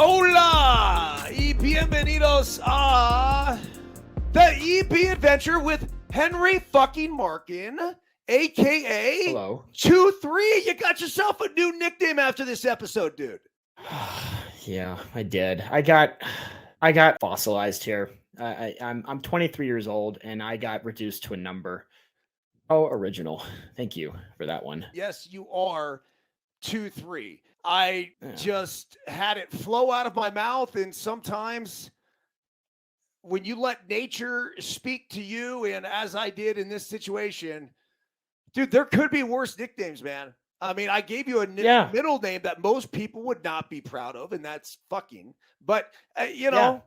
Hola y bienvenidos a the EP adventure with Henry fucking Markin, aka Hello. 2-3. You got yourself a new nickname after this episode, dude. Yeah, I did. I got fossilized here. I'm 23 years old and I got reduced to a number. Oh, original. Thank you for that one. Yes, you are 2-3. I Yeah. just had it flow out of my mouth, and sometimes when you let nature speak to you, and as I did in this situation, dude, there could be worse nicknames, man. I mean, I gave you a Yeah. middle name that most people would not be proud of, and that's fucking. But, Yeah.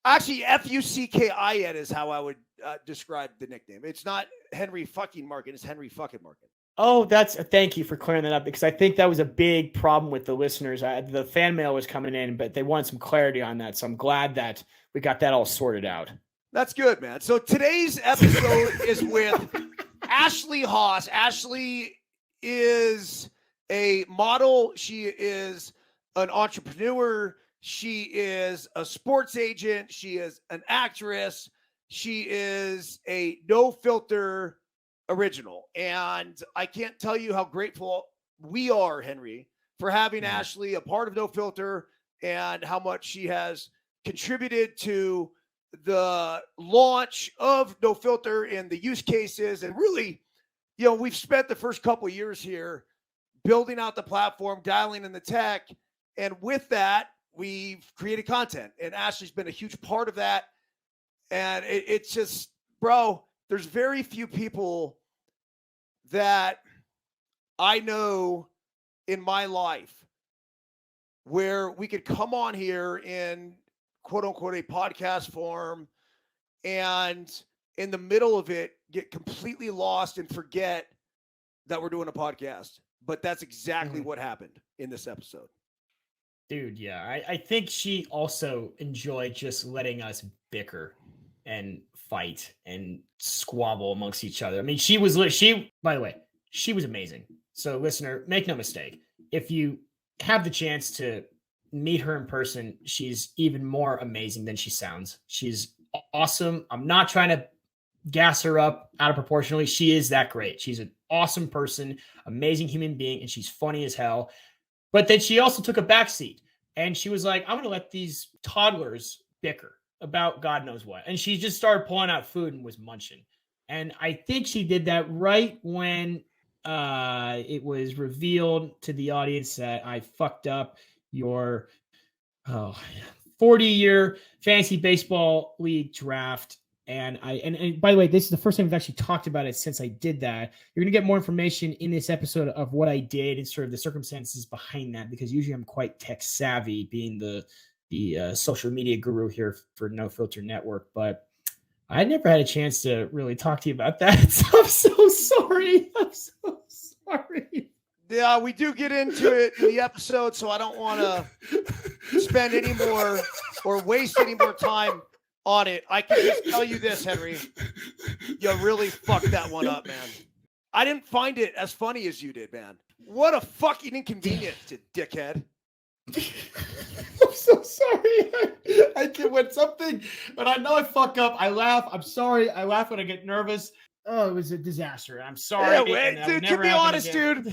actually, Fuckin is how I would describe the nickname. It's not Henry fucking Markin, it's Henry fucking Markin. Oh, thank you for clearing that up because I think that was a big problem with the listeners. The fan mail was coming in, but they wanted some clarity on that. So I'm glad that we got that all sorted out. That's good, man. So today's episode is with Ashley Haas. Ashley is a model. She is an entrepreneur. She is a sports agent. She is an actress. She is a no filter original. And I can't tell you how grateful we are, Henry, for having Ashley a part of No Filter and how much she has contributed to the launch of No Filter and the use cases. And really, we've spent the first couple of years here building out the platform, dialing in the tech. And with that, we've created content. And Ashley's been a huge part of that. And it's just, bro, there's very few people that I know in my life where we could come on here in quote unquote a podcast form and in the middle of it get completely lost and forget that we're doing a podcast. But that's exactly what happened in this episode. Dude, yeah. I think she also enjoyed just letting us bicker and fight and squabble amongst each other. I mean, by the way, she was amazing. So listener, make no mistake. If you have the chance to meet her in person, she's even more amazing than she sounds. She's awesome. I'm not trying to gas her up out of proportionally. She is that great. She's an awesome person, amazing human being, and she's funny as hell. But then she also took a backseat and she was like, I'm going to let these toddlers bicker about God knows what. And she just started pulling out food and was munching. And I think she did that right when it was revealed to the audience that I fucked up your 40-year fantasy baseball league draft. And by the way, this is the first time we've actually talked about it since I did that. You're going to get more information in this episode of what I did and sort of the circumstances behind that, because usually I'm quite tech savvy, being the social media guru here for No Filter Network. But I never had a chance to really talk to you about that. So I'm so sorry. I'm so sorry. Yeah, we do get into it in the episode, so I don't want to spend any more or waste any more time on it. I can just tell you this, Henry. You really fucked that one up, man. I didn't find it as funny as you did, man. What a fucking inconvenience, dickhead. I'm so sorry. I did when I know I fuck up, I laugh. I'm sorry. I laugh when I get nervous. Oh, it was a disaster. I'm sorry. Yeah, dude, to be honest, dude,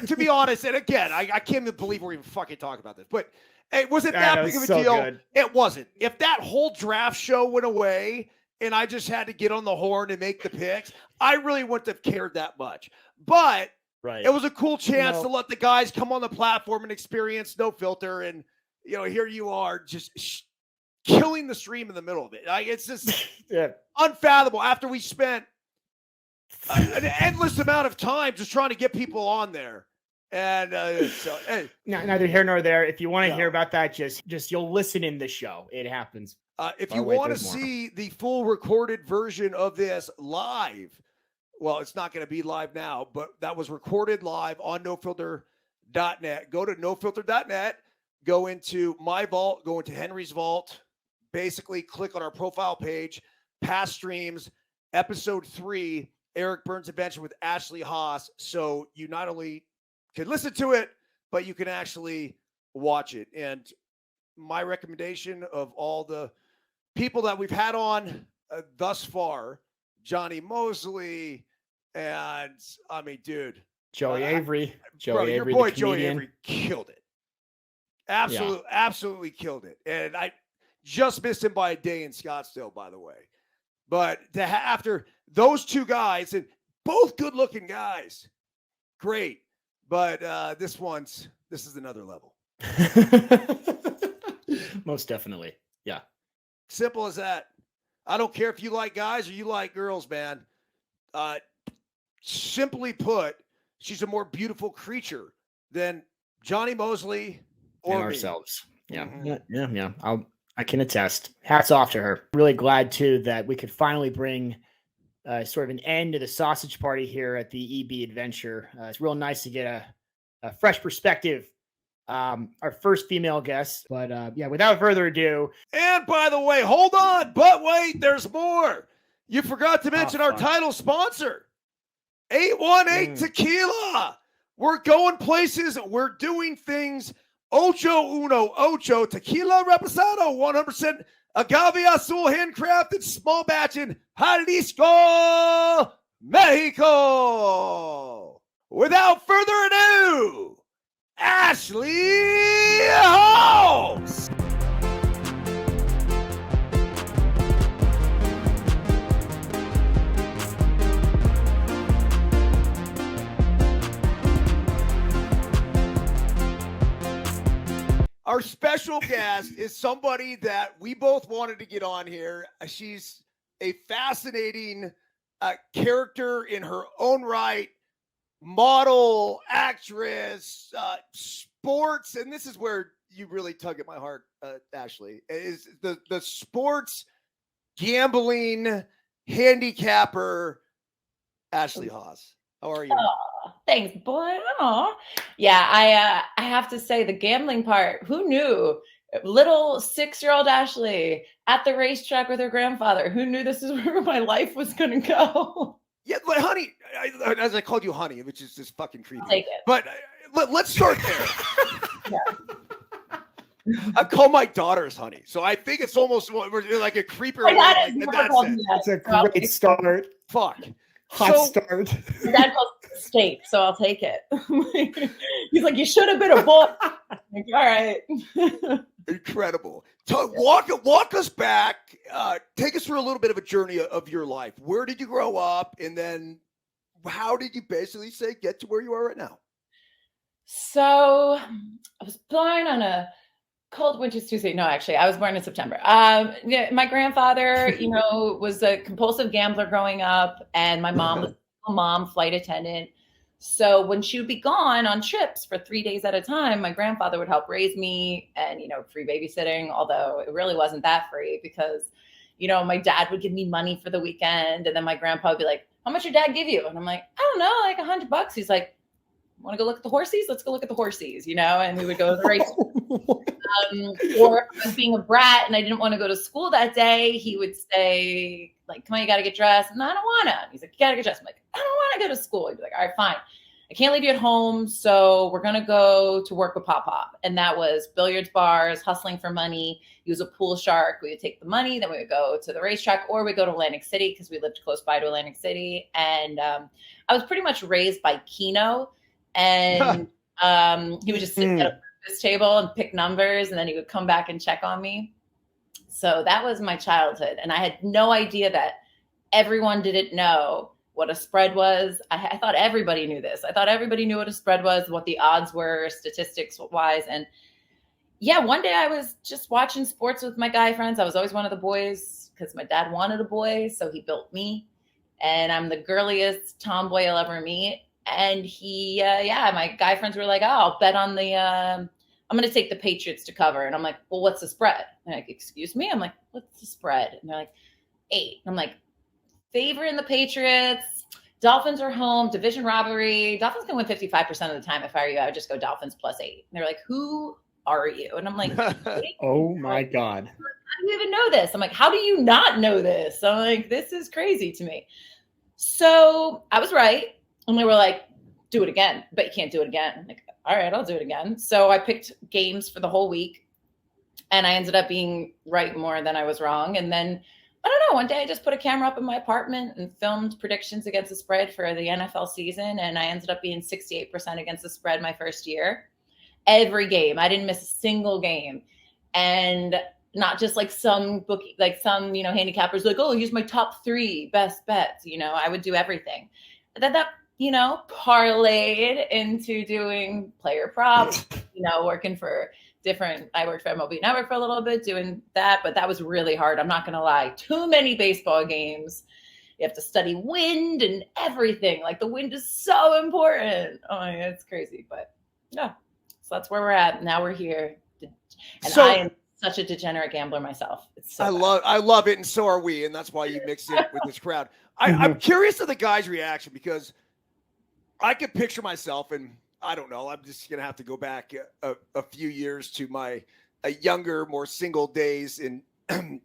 to be honest, and again, I can't even believe we're even fucking talking about this, but hey, was it that big of a deal? Good. It wasn't. If that whole draft show went away and I just had to get on the horn and make the picks, I really wouldn't have cared that much. But it was a cool chance to let the guys come on the platform and experience No Filter. And, here you are just killing the stream in the middle of it. It's just unfathomable after we spent an endless amount of time just trying to get people on there. And hey, neither here nor there. If you want to hear about that, just you'll listen in the show. It happens. If you want to see the full recorded version of this live, well, it's not going to be live now, but that was recorded live on nofilter.net. Go to nofilter.net, go into my vault, go into Henry's vault, basically click on our profile page, past streams, episode 3, Eric Byrnes Adventure with Ashley Haas. So you not only can listen to it, but you can actually watch it. And my recommendation of all the people that we've had on thus far, Johnny Mosley, and I mean, dude, Joey Avery. Bro, Joey your Avery, boy the Joey comedian. Avery killed it. Absolutely killed it. And I just missed him by a day in Scottsdale, by the way. But after those two guys, and both good-looking guys, great. But this is another level. Most definitely. Yeah. Simple as that. I don't care if you like guys or you like girls, man. Simply put, she's a more beautiful creature than Johnny Mosley or and me. ourselves. Yeah. Mm-hmm. Yeah. I can attest. Hats off to her. Really glad too that we could finally bring sort of an end to the sausage party here at the EB Adventure. It's real nice to get a fresh perspective. Our first female guest, but yeah, without further ado. And by the way, hold on, but wait, there's more. You forgot to mention our title sponsor, 818 Tequila. We're going places. We're doing things. Ocho Uno Ocho Tequila Reposado, 100% agave azul handcrafted small batch in Jalisco, Mexico. Without further ado, Ashley Haas. Our special guest is somebody that we both wanted to get on here. She's a fascinating character in her own right, model, actress, sports, and this is where you really tug at my heart, Ashley, is the sports gambling handicapper, Ashley Haas. How are you? Oh, thanks, boy. Oh, yeah. I have to say the gambling part. Who knew? Little 6-year-old Ashley at the racetrack with her grandfather. Who knew this is where my life was going to go? Yeah, but honey, as I called you, honey, which is just fucking creepy. I'll take it. But let's start there. Yeah. I call my daughters honey, so I think it's almost like a creeper. My dad has never called me that. It's a great start. Fuck. Hot start. My dad calls it steak, so I'll take it. He's like, you should have been a boy. I'm like, all right. Incredible. Walk us back. Take us through a little bit of a journey of your life. Where did you grow up? And then how did you basically get to where you are right now? So I was born on a cold winter's Tuesday. No, actually, I was born in September. My grandfather, was a compulsive gambler growing up, and my mom was a flight attendant. So when she would be gone on trips for 3 days at a time, my grandfather would help raise me and, free babysitting, although it really wasn't that free because, my dad would give me money for the weekend. And then my grandpa would be like, how much your dad give you? And I'm like, I don't know, like $100. He's like, want to go look at the horsies? Let's go look at the horsies, and we would go to the race. Or if I was being a brat and I didn't want to go to school that day, he would say, like, come on, you got to get dressed. And I don't want to. He's like, you got to get dressed. I'm like, I don't want to go to school. He'd be like, all right, fine. I can't leave you at home. So we're going to go to work with Pop Pop. And that was billiards bars, hustling for money. He was a pool shark. We would take the money. Then we would go to the racetrack, or we'd go to Atlantic City because we lived close by to Atlantic City. And I was pretty much raised by Keno. And he would just sit at a breakfast table and pick numbers, and then he would come back and check on me. So that was my childhood. And I had no idea that everyone didn't know what a spread was. I thought everybody knew this. I thought everybody knew what a spread was, what the odds were, statistics wise. And yeah, one day I was just watching sports with my guy friends. I was always one of the boys because my dad wanted a boy. So he built me, and I'm the girliest tomboy you'll ever meet. And my guy friends were like, oh, I'll bet on I'm going to take the Patriots to cover. And I'm like, well, what's the spread? And like, excuse me? I'm like, what's the spread? And they're like, 8. And I'm like, favorite in the Patriots. Dolphins are home. Division rivalry. Dolphins can win 55% of the time. If I were you, I would just go Dolphins +8. And they're like, who are you? And I'm like, oh my God. How do you even know this? I'm like, how do you not know this? I'm like, this is crazy to me. So I was right. And they were like, do it again, but you can't do it again. I'm like, all right, I'll do it again. So I picked games for the whole week. And I ended up being right more than I was wrong. And then, I don't know, one day I just put a camera up in my apartment and filmed predictions against the spread for the NFL season. And I ended up being 68% against the spread my first year. Every game. I didn't miss a single game. And not just like some bookie, like some, handicappers like, oh, here's my top 3 best bets. I would do everything. That parlayed into doing player props, working for I worked for MLB Network for a little bit doing that, but that was really hard. I'm not going to lie. Too many baseball games. You have to study wind and everything. Like the wind is so important. Oh my God, it's crazy. But yeah, so that's where we're at. Now we're here. And I am such a degenerate gambler myself. It's so I love it. And so are we. And that's why you mix it with this crowd. I'm curious of the guys' reaction because I could picture myself, and I don't know, I'm just going to have to go back a few years to my younger, more single days. And, I'm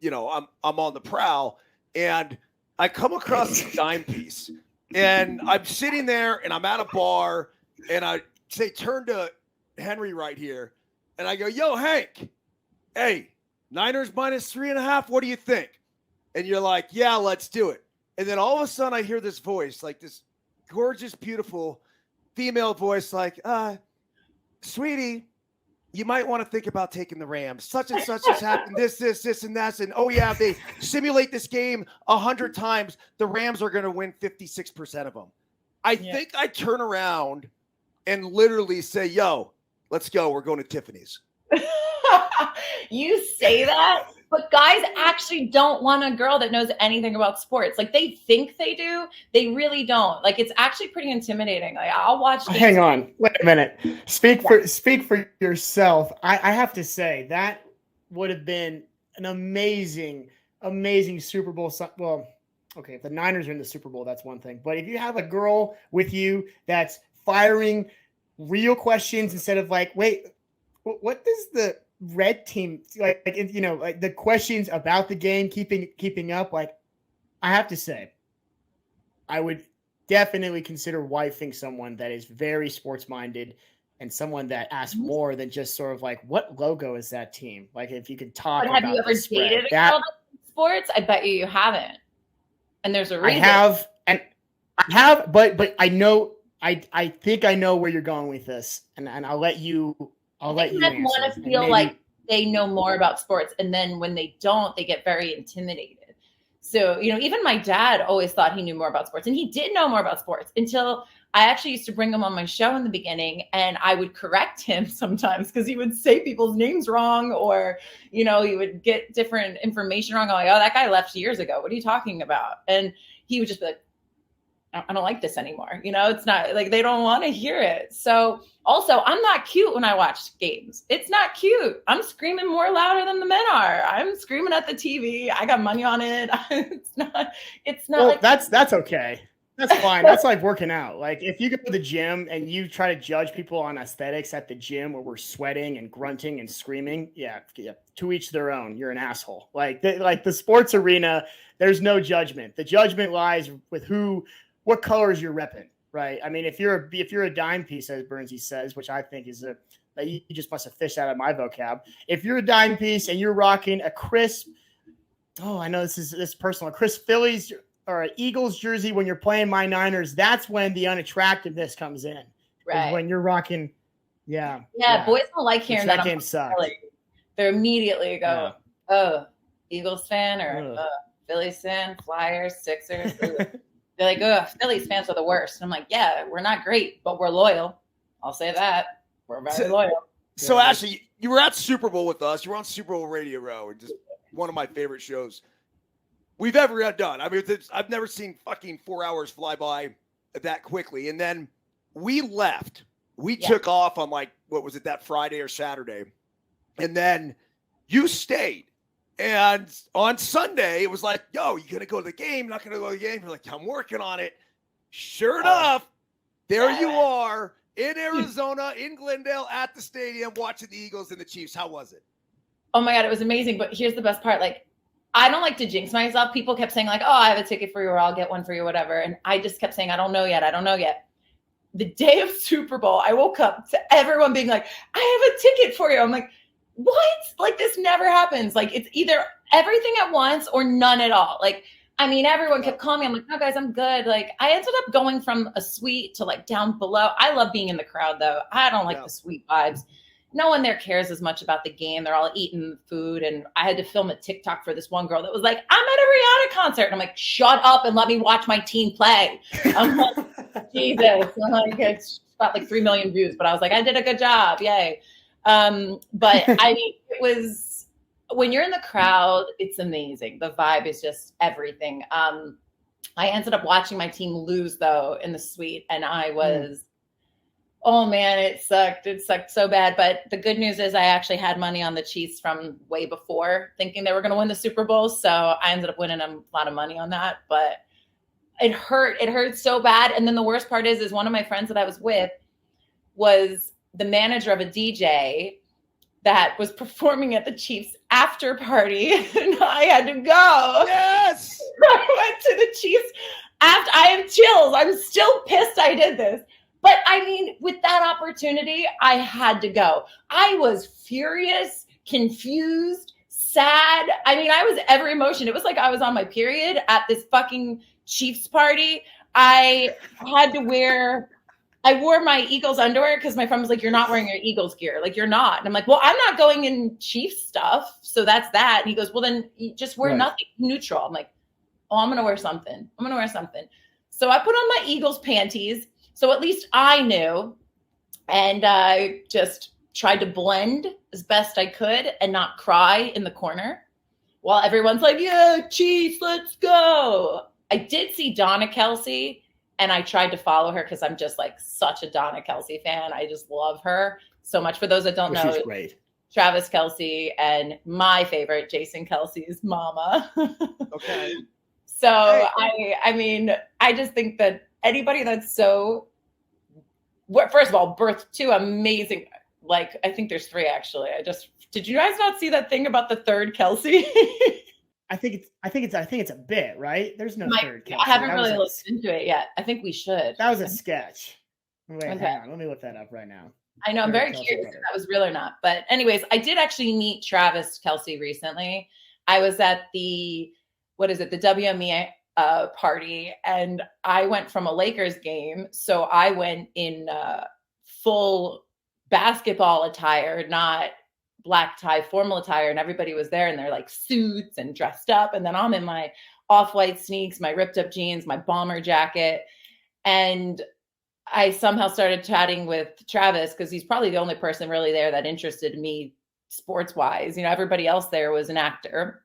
on the prowl and I come across this dime piece and I'm sitting there and I'm at a bar and I say, turn to Henry right here. And I go, yo, Hank, hey, Niners -3.5. What do you think? And you're like, yeah, let's do it. And then all of a sudden I hear this voice, like this gorgeous, beautiful female voice, like, sweetie, you might want to think about taking the Rams. Such and such has happened. This, and that. And oh yeah, they simulate this game 100 times. The Rams are going to win 56% of them. I think I turn around and literally say, yo, let's go. We're going to Tiffany's. You say that, but guys actually don't want a girl that knows anything about sports. Like they think they do. They really don't. Like it's actually pretty intimidating. Like I'll watch. Hang on. Wait a minute. Speak for yourself. I have to say that would have been an amazing Super Bowl. Well, okay, if the Niners are in the Super Bowl, that's one thing. But if you have a girl with you that's firing real questions instead of like, wait, what does the red team like the questions about the game, keeping up, like I have to say I would definitely consider wifing someone that is very sports minded and someone that asks more than just sort of like, what logo is that team? Like if you could talk but about have you ever dated a girl that's sports? I bet you haven't. And there's a reason. I have, but I know I think I know where you're going with this, and I'll let you want to feel like they know more about sports. And then when they don't, they get very intimidated. So, even my dad always thought he knew more about sports, and he did know more about sports until I actually used to bring him on my show in the beginning, and I would correct him sometimes because he would say people's names wrong, or, he would get different information wrong. I'm like, oh, that guy left years ago. What are you talking about? And he would just be like, I don't like this anymore. It's not like they don't want to hear it. So also I'm not cute when I watch games. It's not cute. I'm screaming more louder than the men are. I'm screaming at the TV. I got money on it. It's not. Well, like that's okay. That's fine. That's like working out. Like if you go to the gym and you try to judge people on aesthetics at the gym where we're sweating and grunting and screaming, yeah, to each their own. You're an asshole. Like the sports arena, there's no judgment. The judgment lies with what colors you're repping, right? I mean, if you're a dime piece, as Byrnes says, which I think is you just must have fished out of my vocab. If you're a dime piece and you're rocking a crisp, I know this is personal, a crisp Phillies or an Eagles jersey when you're playing my Niners, that's when the unattractiveness comes in. Right. When you're rocking, yeah. Boys don't like hearing that game sucks. They immediately go, oh, Eagles fan or Phillies fan, Flyers, Sixers. They're like, oh, Phillies fans are the worst. And I'm like, yeah, we're not great, but we're loyal. I'll say that. We're very loyal. So, Ashley, you were at Super Bowl with us. You were on Super Bowl Radio Row, just one of my favorite shows we've ever done. I mean, I've never seen fucking 4 hours fly by that quickly. And then we left. We took off on that Friday or Saturday. And then you stayed. And on Sunday, it was like, yo, you going to go to the game? Not going to go to the game? You're like, I'm working on it. Sure enough, there you are in Arizona, in Glendale, at the stadium, watching the Eagles and the Chiefs. How was it? Oh, my God, it was amazing. But here's the best part. Like, I don't like to jinx myself. People kept saying, like, oh, I have a ticket for you, or I'll get one for you, whatever. And I just kept saying, I don't know yet. The day of Super Bowl, I woke up to everyone being like, I have a ticket for you. I'm like, what? Like, this never happens. Like, it's either everything at once or none at all. Like, I mean, everyone kept calling me. I'm like, no, guys, I'm good. Like, I ended up going from a suite to like down below. I love being in the crowd, though. I don't like the suite vibes. No one there cares as much about the game. They're all eating food. And I had to film a TikTok for this one girl that was like, I'm at a Rihanna concert. And I'm like, shut up and let me watch my team play. I'm like, Jesus. I'm like, it's got like 3 million views. But I was like, I did a good job. Yay. But I mean, it was, when you're in the crowd, it's amazing. The vibe is just everything. I ended up watching my team lose, though, in the suite. And I was... Oh man, it sucked. It sucked so bad. But the good news is I actually had money on the Chiefs from way before, thinking they were going to win the Super Bowl. So I ended up winning a lot of money on that. But it hurt. It hurt so bad. And then the worst part is one of my friends that I was with was the manager of a DJ that was performing at the Chiefs after party. And I had to go. Yes. I went to the Chiefs after. I have chills. I'm still pissed I did this. But I mean, with that opportunity, I had to go. I was furious, confused, sad. I mean, I was every emotion. It was like I was on my period at this fucking Chiefs party. I wore my Eagles underwear because my friend was like, you're not wearing your Eagles gear. Like, you're not. And I'm like, well, I'm not going in Chiefs stuff. So that's that. And he goes, well, then you just wear nothing, neutral. I'm like, oh, I'm going to wear something. So I put on my Eagles panties. So at least I knew, and I just tried to blend as best I could and not cry in the corner while everyone's like, yeah, Chiefs, let's go. I did see Donna Kelsey, and I tried to follow her because I'm just like such a Donna Kelsey fan. I just love her so much. For those that don't know, she's great. Travis Kelsey and my favorite, Jason Kelsey's mama. Okay. So I mean, I just think that anybody that's so, first of all, birthed two amazing, like, I think there's 3 actually. Did you guys not see that thing about the third Kelsey? I think it's a bit, right? There's no third Kelsey. I haven't really looked into it yet. I think we should. That was a sketch. Wait, Okay. hang on. Let me look that up right now. I know. I'm very curious if that was real or not. But anyways, I did actually meet Travis Kelsey recently. I was at the WME party, and I went from a Lakers game. So I went in full basketball attire, not black tie formal attire, and everybody was there in their like suits and dressed up. And then I'm in my off-white sneaks, my ripped up jeans, my bomber jacket. And I somehow started chatting with Travis because he's probably the only person really there that interested me sports wise. You know, everybody else there was an actor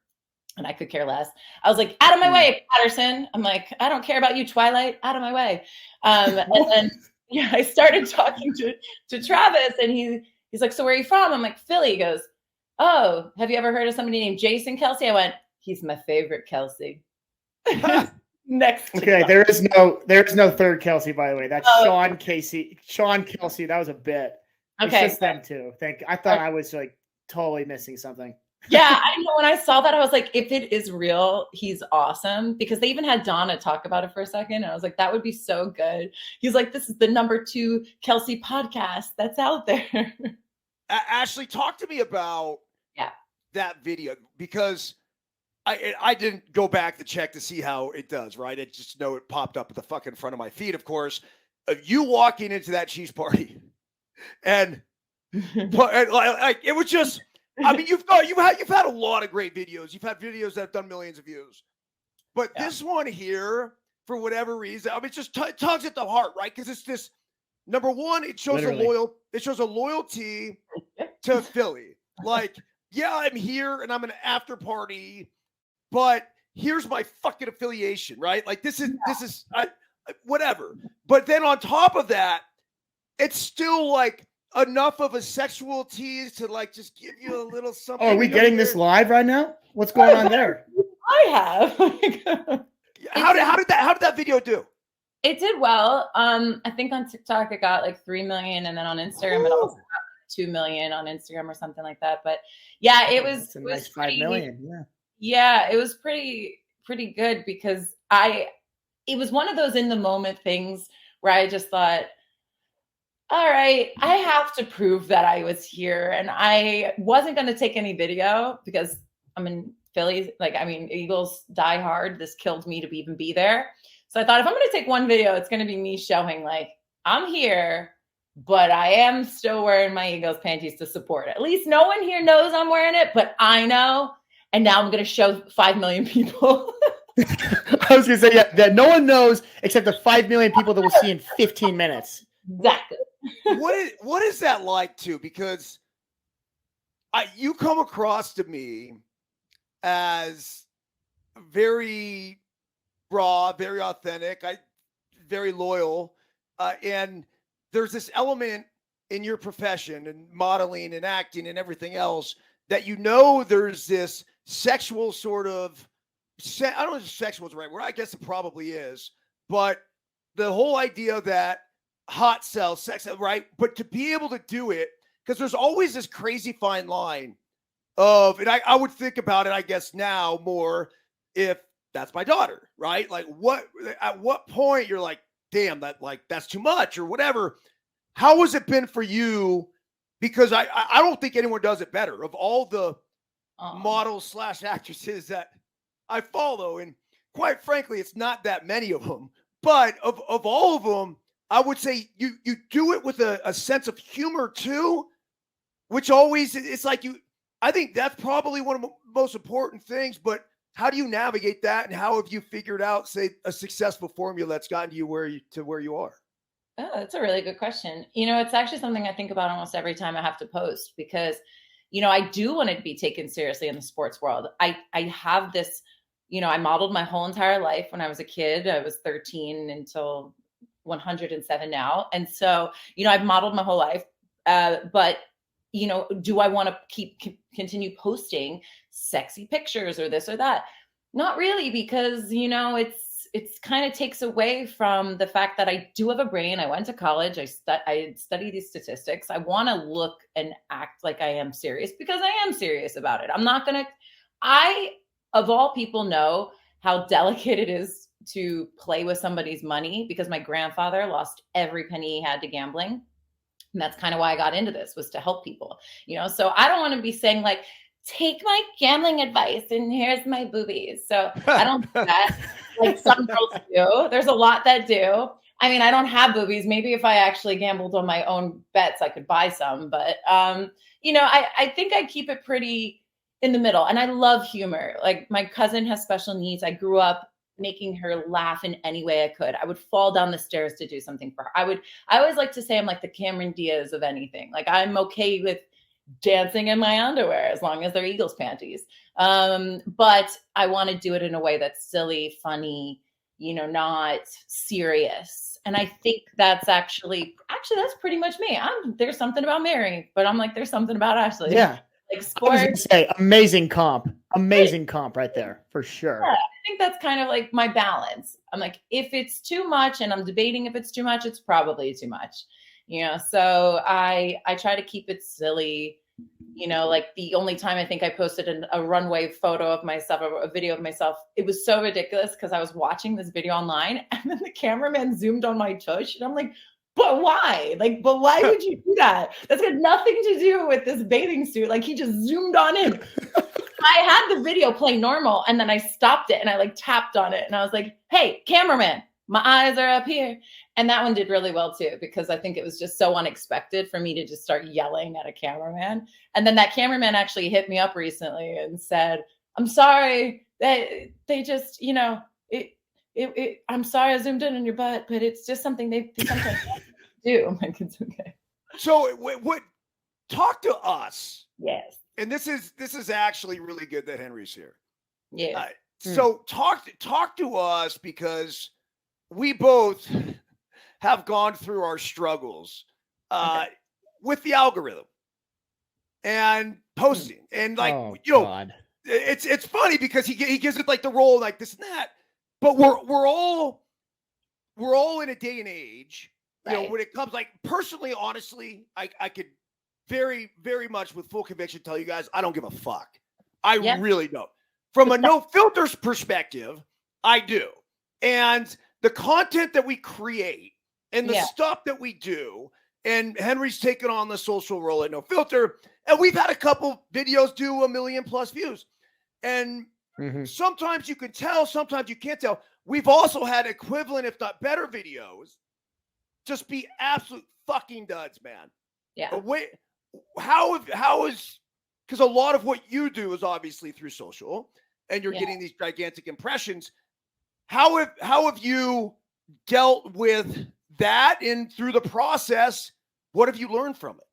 and I could care less. I was like, out of my way, Patterson. I'm like, I don't care about you, Twilight, out of my way. And then I started talking to Travis, and he's like, so where are you from? I'm like, Philly. He goes, oh, have you ever heard of somebody named Jason Kelsey? I went, he's my favorite Kelsey. Next. Okay, there is no third Kelsey, by the way. That's Sean Kelsey. That was a bit. Okay. It's just them two. I thought I was like totally missing something. Yeah, I know. When I saw that, I was like, if it is real, he's awesome. Because they even had Donna talk about it for a second. And I was like, that would be so good. He's like, this is the #2 Kelsey podcast that's out there. Ashley, talk to me about that video, because I didn't go back to check to see how it does, right? I just know it popped up at the fucking front of my feed, of course. You walking into that cheese party, and like it was just. I mean, you've had a lot of great videos. You've had videos that have done millions of views, but this one here, for whatever reason, I mean, it just tugs at the heart, right? Because it's this. Number one, it shows a loyalty to Philly. Like, yeah, I'm here and I'm an after party, but here's my fucking affiliation, right? Like, this is whatever. But then on top of that, it's still like enough of a sexual tease to like just give you a little something. Oh, are we getting this live right now? What's going on there? I have. How did that video do? It did well. I think on TikTok it got like 3 million, and then on Instagram it also got 2 million on Instagram or something like that. But yeah, it was a nice 5 million. Yeah, it was pretty good because it was one of those in the moment things where I just thought, all right, I have to prove that I was here. And I wasn't going to take any video because I'm in Philly. Like, I mean, Eagles die hard. This killed me to even be there. So I thought if I'm going to take one video, it's going to be me showing like, I'm here, but I am still wearing my Eagles panties to support it. At least no one here knows I'm wearing it, but I know. And now I'm going to show 5 million people. I was going to say, yeah, that no one knows except the 5 million people that will see in 15 minutes. Exactly. What is that like too? Because you come across to me as very raw, very authentic, very loyal, and there's this element in your profession and modeling and acting and everything else that there's this sexual sort of. I don't know if sexual is the right word. I guess it probably is, but the whole idea that hot sells, sex, right? But to be able to do it, because there's always this crazy fine line of, and I would think about it, I guess now more if that's my daughter, right? Like at what point you're like, damn, that's too much or whatever. How has it been for you? Because I don't think anyone does it better of all the models / actresses that I follow. And quite frankly, it's not that many of them, but of all of them, I would say you do it with a sense of humor too, which always, it's like I think that's probably one of the most important things, but how do you navigate that? And how have you figured out, say, a successful formula that's gotten you where you are? Oh, that's a really good question. It's actually something I think about almost every time I have to post because, I do want it to be taken seriously in the sports world. I have this, I modeled my whole entire life when I was a kid. I was 13 until 107 now. And so, I've modeled my whole life. But, do I want to continue posting sexy pictures or this or that? Not really, because, it's kind of takes away from the fact that I do have a brain. I went to college. I study these statistics. I want to look and act like I am serious because I am serious about it. I'm not going to, of all people, know how delicate it is to play with somebody's money because my grandfather lost every penny he had to gambling. And that's kind of why I got into this, was to help people, so I don't want to be saying like, take my gambling advice and here's my boobies. So I don't do that like some girls do. There's a lot that do. I mean, I don't have boobies. Maybe if I actually gambled on my own bets, I could buy some. But, I think I keep it pretty in the middle. And I love humor. Like my cousin has special needs. I grew up making her laugh in any way I could. I would fall down the stairs to do something for her. I always like to say I'm like the Cameron Diaz of anything. Like I'm okay with dancing in my underwear as long as they're Eagles panties. But I want to do it in a way that's silly, funny, not serious. And I think that's actually that's pretty much me. There's something about Mary, but I'm like, there's something about Ashley. Yeah. Like I was sports. going to say, amazing comp right there for sure. Yeah, I think that's kind of like my balance. I'm like, if it's too much and I'm debating if it's too much, it's probably too much. So I try to keep it silly. Like the only time I think I posted a runway photo of myself, or a video of myself, it was so ridiculous because I was watching this video online and then the cameraman zoomed on my tush and I'm like, but why? But why would you do that? That's got nothing to do with this bathing suit. Like he just zoomed on in. I had the video play normal and then I stopped it and I tapped on it and I was like, hey, cameraman, my eyes are up here. And that one did really well too, because I think it was just so unexpected for me to just start yelling at a cameraman. And then that cameraman actually hit me up recently and said, I'm sorry that they just, I'm sorry I zoomed in on your butt, but it's just something they sometimes do. I'm like, it's okay. So what talk to us. Yes. And this is actually really good that Henry's here. Yeah. So talk to us, because we both have gone through our struggles with the algorithm and posting, and God. it's funny because he gives it like the role like this and that, but we're all in a day and age, when it comes, like, personally, honestly, I could very, very much with full conviction tell you guys I don't give a fuck. I really don't. From a no filters perspective, I do. And the content that we create and the stuff that we do, and Henry's taken on the social role at No Filter. And we've had a couple videos do 1 million plus views. And sometimes you can tell, sometimes you can't tell. We've also had equivalent, if not better, videos just be absolute fucking duds, man. Yeah. But wait, how is, because a lot of what you do is obviously through social, and you're getting these gigantic impressions. How have you dealt with that, and through the process, what have you learned from it?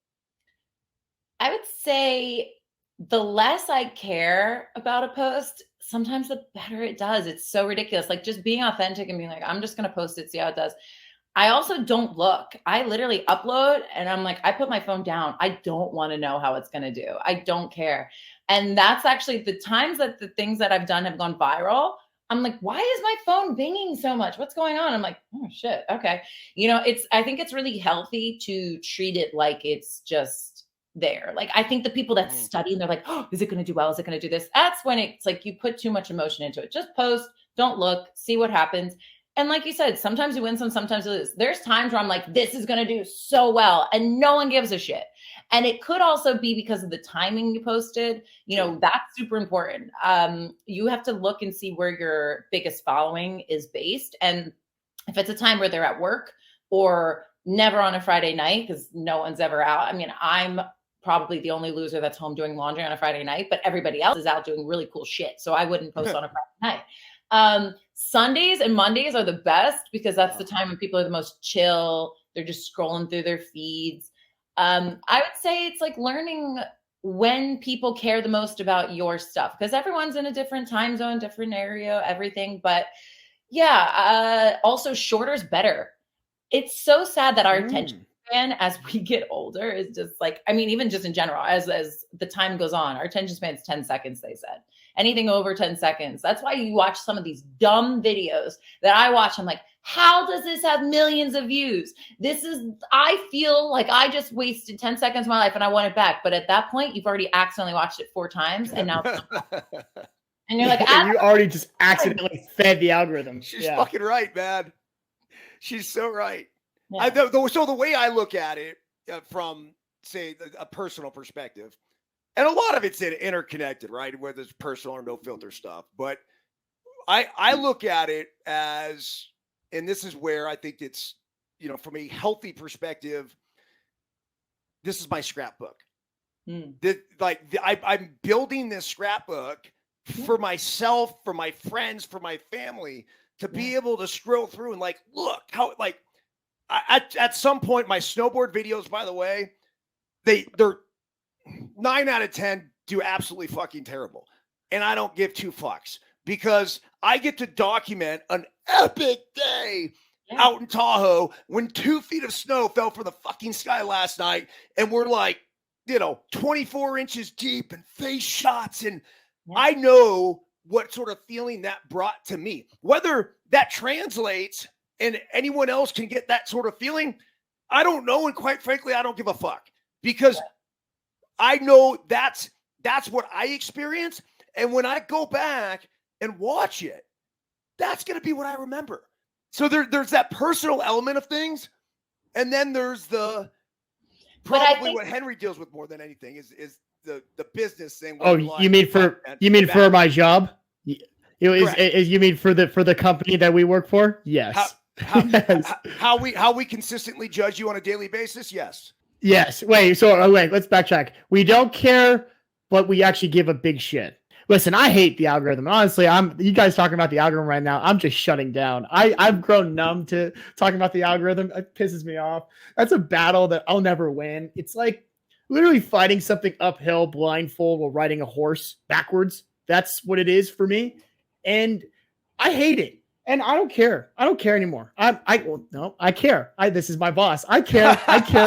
I would say the less I care about a post, sometimes the better it does. It's so ridiculous. Like just being authentic and being like, I'm just going to post it, see how it does. I also don't look. I literally upload and I'm like, I put my phone down. I don't want to know how it's going to do. I don't care. And that's actually the times that the things that I've done have gone viral. I'm like, why is my phone binging so much? What's going on? I'm like, oh shit. Okay. I think it's really healthy to treat it like it's just there. Like, I think the people that study and they're like, oh, is it going to do well? Is it going to do this? That's when it's like, you put too much emotion into it. Just post, don't look, see what happens. And like you said, sometimes you win some, sometimes you lose. There's times where I'm like, this is going to do so well and no one gives a shit. And it could also be because of the timing you posted. That's super important. You have to look and see where your biggest following is based. And if it's a time where they're at work or never on a Friday night, because no one's ever out. I mean, I'm probably the only loser that's home doing laundry on a Friday night, but everybody else is out doing really cool shit. So I wouldn't post on a Friday night. Sundays and Mondays are the best because that's the time when people are the most chill. They're just scrolling through their feeds. I would say it's like learning when people care the most about your stuff because everyone's in a different time zone, different area, everything. But also shorter is better. It's so sad that our attention span as we get older is just like, I mean, even just in general, as the time goes on, our attention span is 10 seconds, they said. Anything over 10 seconds. That's why you watch some of these dumb videos that I watch. I'm like, how does this have millions of views? I feel like I just wasted 10 seconds of my life and I want it back. But at that point, you've already accidentally watched it 4 times and now and you're like, you already just accidentally fed the algorithm. She's fucking right, man. She's so right. Yeah. So the way I look at it from, say, a personal perspective, and a lot of it's interconnected, right? Whether it's personal or no filter stuff. But I look at it as, and this is where I think it's, from a healthy perspective, this is my scrapbook. I'm building this scrapbook for myself, for my friends, for my family, to be able to scroll through and like, look how, like, at some point, my snowboard videos, by the way, they're 9 out of 10 do absolutely fucking terrible. And I don't give 2 fucks because I get to document an epic day out in Tahoe when 2 feet of snow fell from the fucking sky last night. And we're like, 24 inches deep and face shots. And I know what sort of feeling that brought to me. Whether that translates and anyone else can get that sort of feeling, I don't know. And quite frankly, I don't give a fuck because I know that's what I experience. And when I go back and watch it, that's going to be what I remember. So there's that personal element of things. And then there's the probably what Henry deals with more than anything is the business thing. Oh, you mean for my job? You mean for the company that we work for? Yes. How we consistently judge you on a daily basis? Yes. Yes. Wait, let's backtrack. We don't care, but we actually give a big shit. Listen, I hate the algorithm. Honestly, you guys talking about the algorithm right now, I'm just shutting down. I've grown numb to talking about the algorithm. It pisses me off. That's a battle that I'll never win. It's like literally fighting something uphill blindfold while riding a horse backwards. That's what it is for me. And I hate it. And I don't care. I don't care anymore. I care. This is my boss. I care,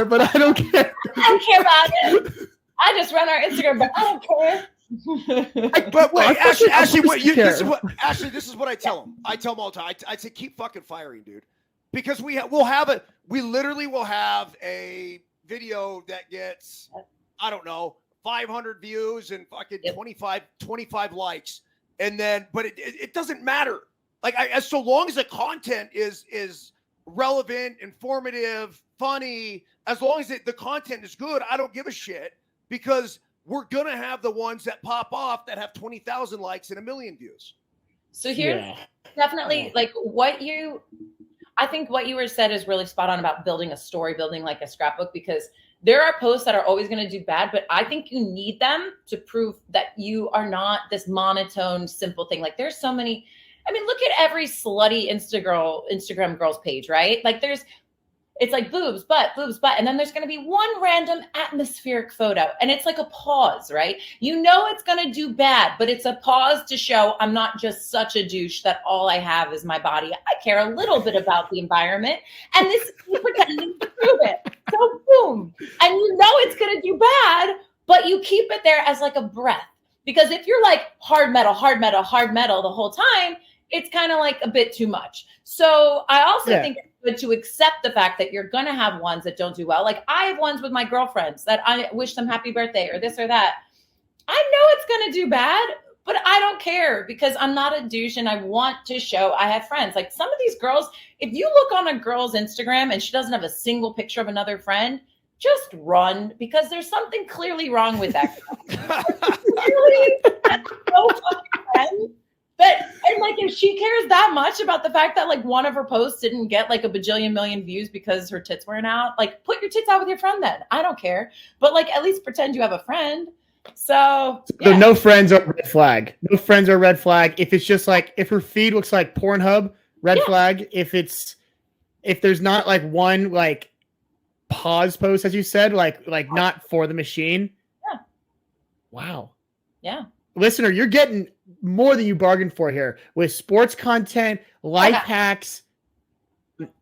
but I don't care. I don't care about it. I just run our Instagram, but I don't care. But wait, Ashley, this is what I tell them. I tell them all the time. I say, keep fucking firing, dude, because we literally will have a video that gets, I don't know, 500 views and fucking 25 likes, and then, but it doesn't matter. Like, so long as the content is relevant, informative, funny. As long as the content is good, I don't give a shit, because we're going to have the ones that pop off that have 20,000 likes and 1 million views. So here's definitely like I think what you were said is really spot on about building a story, building like a scrapbook, because there are posts that are always going to do bad, but I think you need them to prove that you are not this monotone, simple thing. Like there's so many, I mean, look at every slutty Instagram girl's page, right? Like it's like boobs, butt, and then there's going to be one random atmospheric photo, and it's like a pause, right? You know it's going to do bad, but it's a pause to show I'm not just such a douche that all I have is my body. I care a little bit about the environment, and this is pretending to prove it. So boom, and you know it's going to do bad, but you keep it there as like a breath, because if you're like hard metal the whole time, it's kind of like a bit too much. So I also think it's good to accept the fact that you're going to have ones that don't do well. Like I have ones with my girlfriends that I wish them happy birthday or this or that. I know it's going to do bad, but I don't care, because I'm not a douche and I want to show I have friends. Like some of these girls, if you look on a girl's Instagram and she doesn't have a single picture of another friend, just run, because there's something clearly wrong with that girl. Clearly, that's so fucking friend. And like, if she cares that much about the fact that like one of her posts didn't get like a bajillion million views because her tits weren't out, like put your tits out with your friend then. I don't care. But like, at least pretend you have a friend. So no friends are red flag. No friends are red flag. If it's just like, if her feed looks like Pornhub, red flag. If there's not like one like pause post, as you said, like not for the machine. Yeah. Wow. Yeah. Listener, you're getting more than you bargained for here with sports content, life hacks,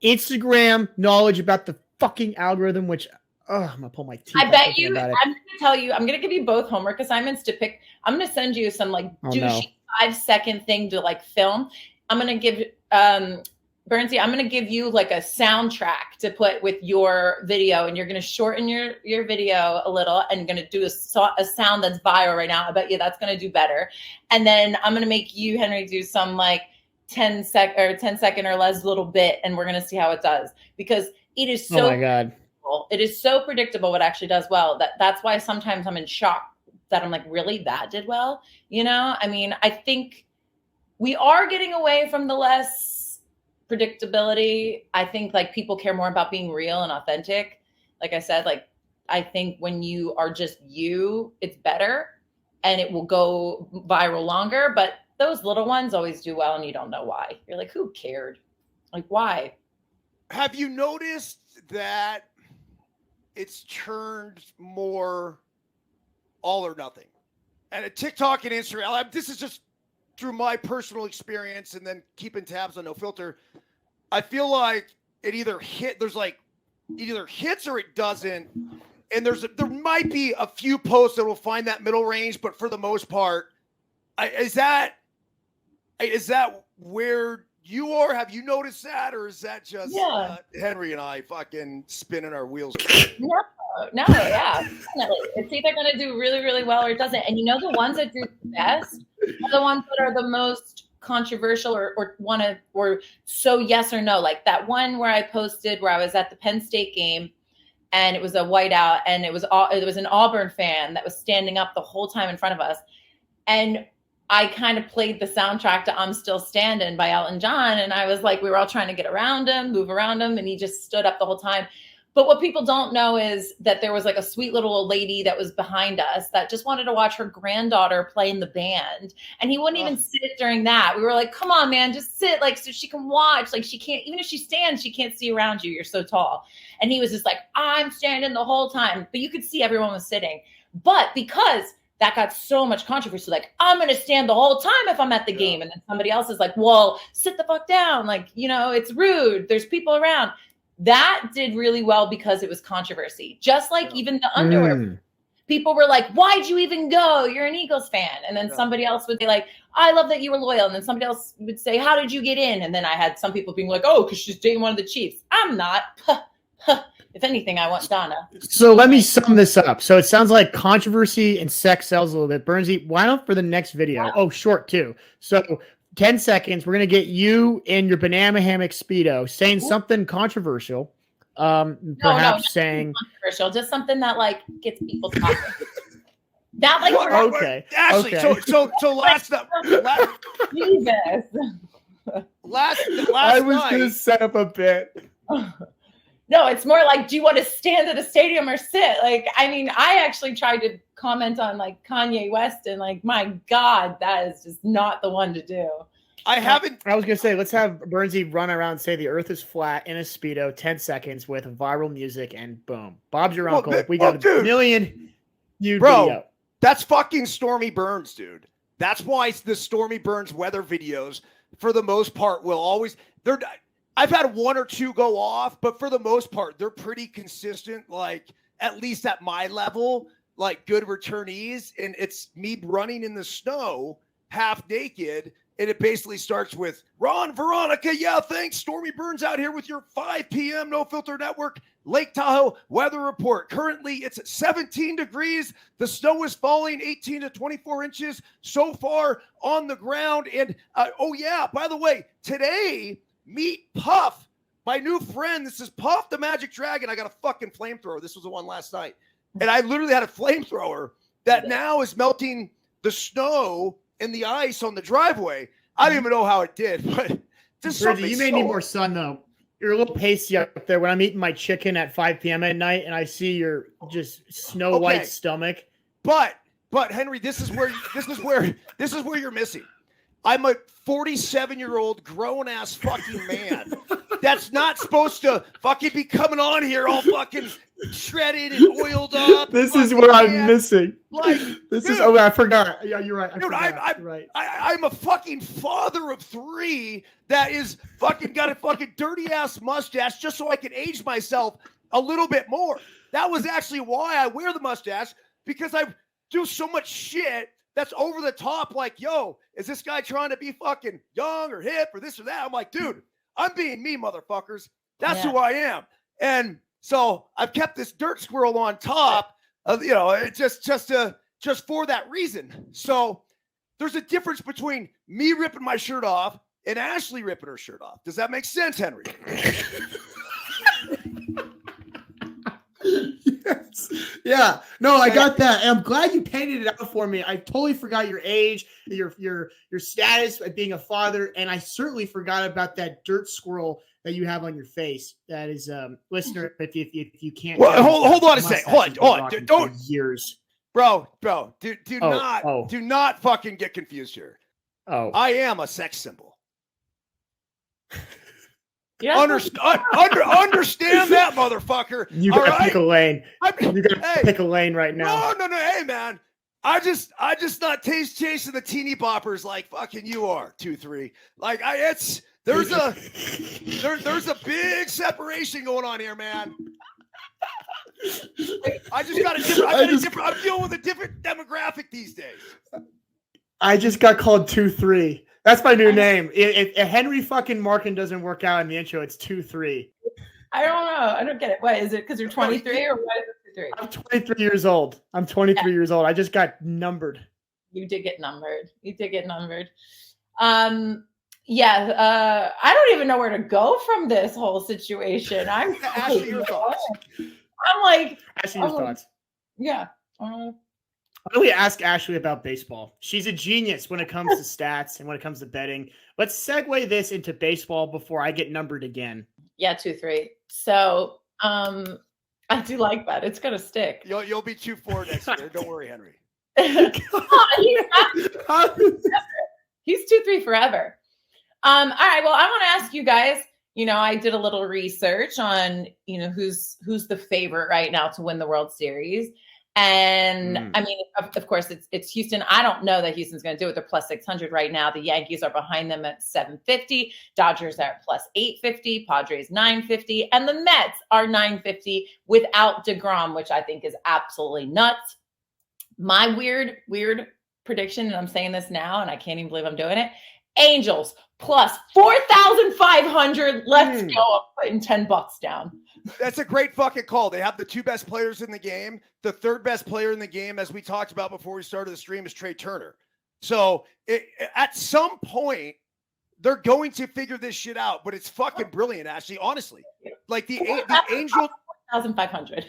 Instagram knowledge about the fucking algorithm, which I'm gonna pull my teeth. I bet you, I'm gonna tell you, I'm gonna give you both homework assignments to pick. I'm gonna send you some like douchey 5-second thing to like film. I'm gonna give Byrnesy, I'm going to give you like a soundtrack to put with your video, and you're going to shorten your video a little and going to do a sound that's viral right now. I bet you that's going to do better. And then I'm going to make you, Henry, do some like 10 second or less little bit, and we're going to see how it does, because it is so, oh my God, it is so predictable what actually does well. That's why sometimes I'm in shock that I'm like, really, that did well? You know, I mean, I think we are getting away from the less predictability. I think like people care more about being real and authentic. Like I said, like I think when you are just you, it's better and it will go viral longer. But those little ones always do well, and you don't know why. You're like, who cared? Like, why? Have you noticed that it's turned more all or nothing? And at TikTok and Instagram, this is just through my personal experience and then keeping tabs on No Filter, I feel like it either hits or it doesn't. And there might be a few posts that will find that middle range, but for the most part, is that where you are? Have you noticed that, or is that just Henry and I fucking spinning our wheels? No, yeah, definitely. It's either going to do really, really well or it doesn't. And you know, the ones that do the best are the ones that are the most controversial or so yes or no. Like that one where I posted where I was at the Penn State game, and it was a whiteout, and it was an Auburn fan that was standing up the whole time in front of us, and I kind of played the soundtrack to "I'm Still Standing" by Elton John, and I was like, we were all trying to get around him, move around him, and he just stood up the whole time. But what people don't know is that there was like a sweet little old lady that was behind us that just wanted to watch her granddaughter play in the band. And he wouldn't even sit during that. We were like, come on, man, just sit, like, so she can watch. Like, she can't, even if she stands, she can't see around you. You're so tall. And he was just like, I'm standing the whole time. But you could see everyone was sitting. But because that got so much controversy, like, I'm going to stand the whole time if I'm at the game. And then somebody else is like, well, sit the fuck down. Like, you know, it's rude. There's people around. That did really well because it was controversy. Just like even the underwear. People were like, why'd you even go? You're an Eagles fan. And then somebody else would be like, I love that you were loyal. And then somebody else would say, how did you get in? And then I had some people being like, oh, because she's dating one of the Chiefs. I'm not. If anything, I want Donna. So let me sum this up. So it sounds like controversy and sex sells a little bit. Byrnesy, why not for the next video? Oh, short too. So 10 seconds. We're going to get you in your banana hammock Speedo saying something controversial. Perhaps saying controversial, just something that like gets people talking. Not like okay. Ashley, okay. so last Jesus. last I was night, going to set up a bit. No, it's more like, do you want to stand at a stadium or sit? Like, I mean, I actually tried to comment on like Kanye West, and like, my God, that is just not the one to do. I was gonna say, let's have Byrnesy run around and say the Earth is flat in a Speedo, 10 seconds with viral music, and boom, Bob's your uncle. We got a million video. That's fucking Stormy Byrnes, dude. That's why the Stormy Byrnes weather videos, for the most part, will always I've had one or two go off, but for the most part, they're pretty consistent. Like at least at my level, like good returnees, and it's me running in the snow, half naked. And it basically starts with, Ron, Veronica, yeah, thanks. Stormy Byrnes out here with your 5 p.m. No Filter Network Lake Tahoe weather report. Currently, it's 17 degrees. The snow is falling 18 to 24 inches so far on the ground. And, oh, yeah, by the way, today, meet Puff, my new friend. This is Puff the Magic Dragon. I got a fucking flamethrower. This was the one last night. And I literally had a flamethrower that now is melting the snow and the ice on the driveway. I don't even know how it did, but just something. You may need more sun though. You're a little pasty up there when I'm eating my chicken at 5 p.m. at night and I see your just snow white stomach. But Henry, this is where you're missing. I'm a 47-year-old grown ass fucking man that's not supposed to fucking be coming on here all fucking shredded and oiled up. This is what I'm missing. Like, I forgot. Yeah, you're right. I'm a fucking father of 3 that is fucking got a fucking dirty ass mustache just so I can age myself a little bit more. That was actually why I wear the mustache, because I do so much shit that's over the top. Like, yo, is this guy trying to be fucking young or hip or this or that? I'm like, dude, I'm being me, motherfuckers. That's who I am. And so I've kept this dirt squirrel on top of, just for that reason. So there's a difference between me ripping my shirt off and Ashley ripping her shirt off. Does that make sense, Henry? Yes. Yeah. No, I got that. And I'm glad you painted it out for me. I totally forgot your age, your status of being a father, and I certainly forgot about that dirt squirrel that you have on your face. That is, listener, if you can't. Well, hold on a second. Hold on. Don't years, bro. Do not fucking get confused here. Oh, I am a sex symbol. Yeah. Understand that, motherfucker. You gotta pick a lane. You gotta pick a lane right now. No. Hey, man. I just not chasing the teeny boppers like fucking you are, 2-3. Like there's a big separation going on here, man. I'm dealing with a different demographic these days. I just got called 2-3. That's my new name. If Henry fucking Markin doesn't work out in the intro, it's 2-3. I don't know. I don't get it. What is it? Because you're 23 or what is it? 23? I'm 23 years old. Years old. I just got numbered. You did get numbered. I don't even know where to go from this whole situation. Ashley, your thoughts. I'm like, Ashley, your thoughts. Yeah. Why don't we ask Ashley about baseball? She's a genius when it comes to stats and when it comes to betting. Let's segue this into baseball before I get numbered again. Yeah, 2-3. So, I do like that. It's gonna stick. You'll be 2-4 next year. Don't worry, Henry. He's 2-3 forever. All right. Well, I want to ask you guys. I did a little research on who's the favorite right now to win the World Series. And I mean, of course, it's Houston. I don't know that Houston's going to do it. They're plus 600 right now. The Yankees are behind them at 750. Dodgers are at plus 850. Padres 950. And the Mets are 950 without DeGrom, which I think is absolutely nuts. My weird prediction, and I'm saying this now, and I can't even believe I'm doing it. Angels plus 4,500. Let's go. I'm putting $10 down. That's a great fucking call. They have the 2 best players in the game. The 3rd best player in the game, as we talked about before we started the stream, is Trey Turner. So at some point, they're going to figure this shit out, but it's fucking brilliant, Ashley. Honestly, like the Angel 1,500.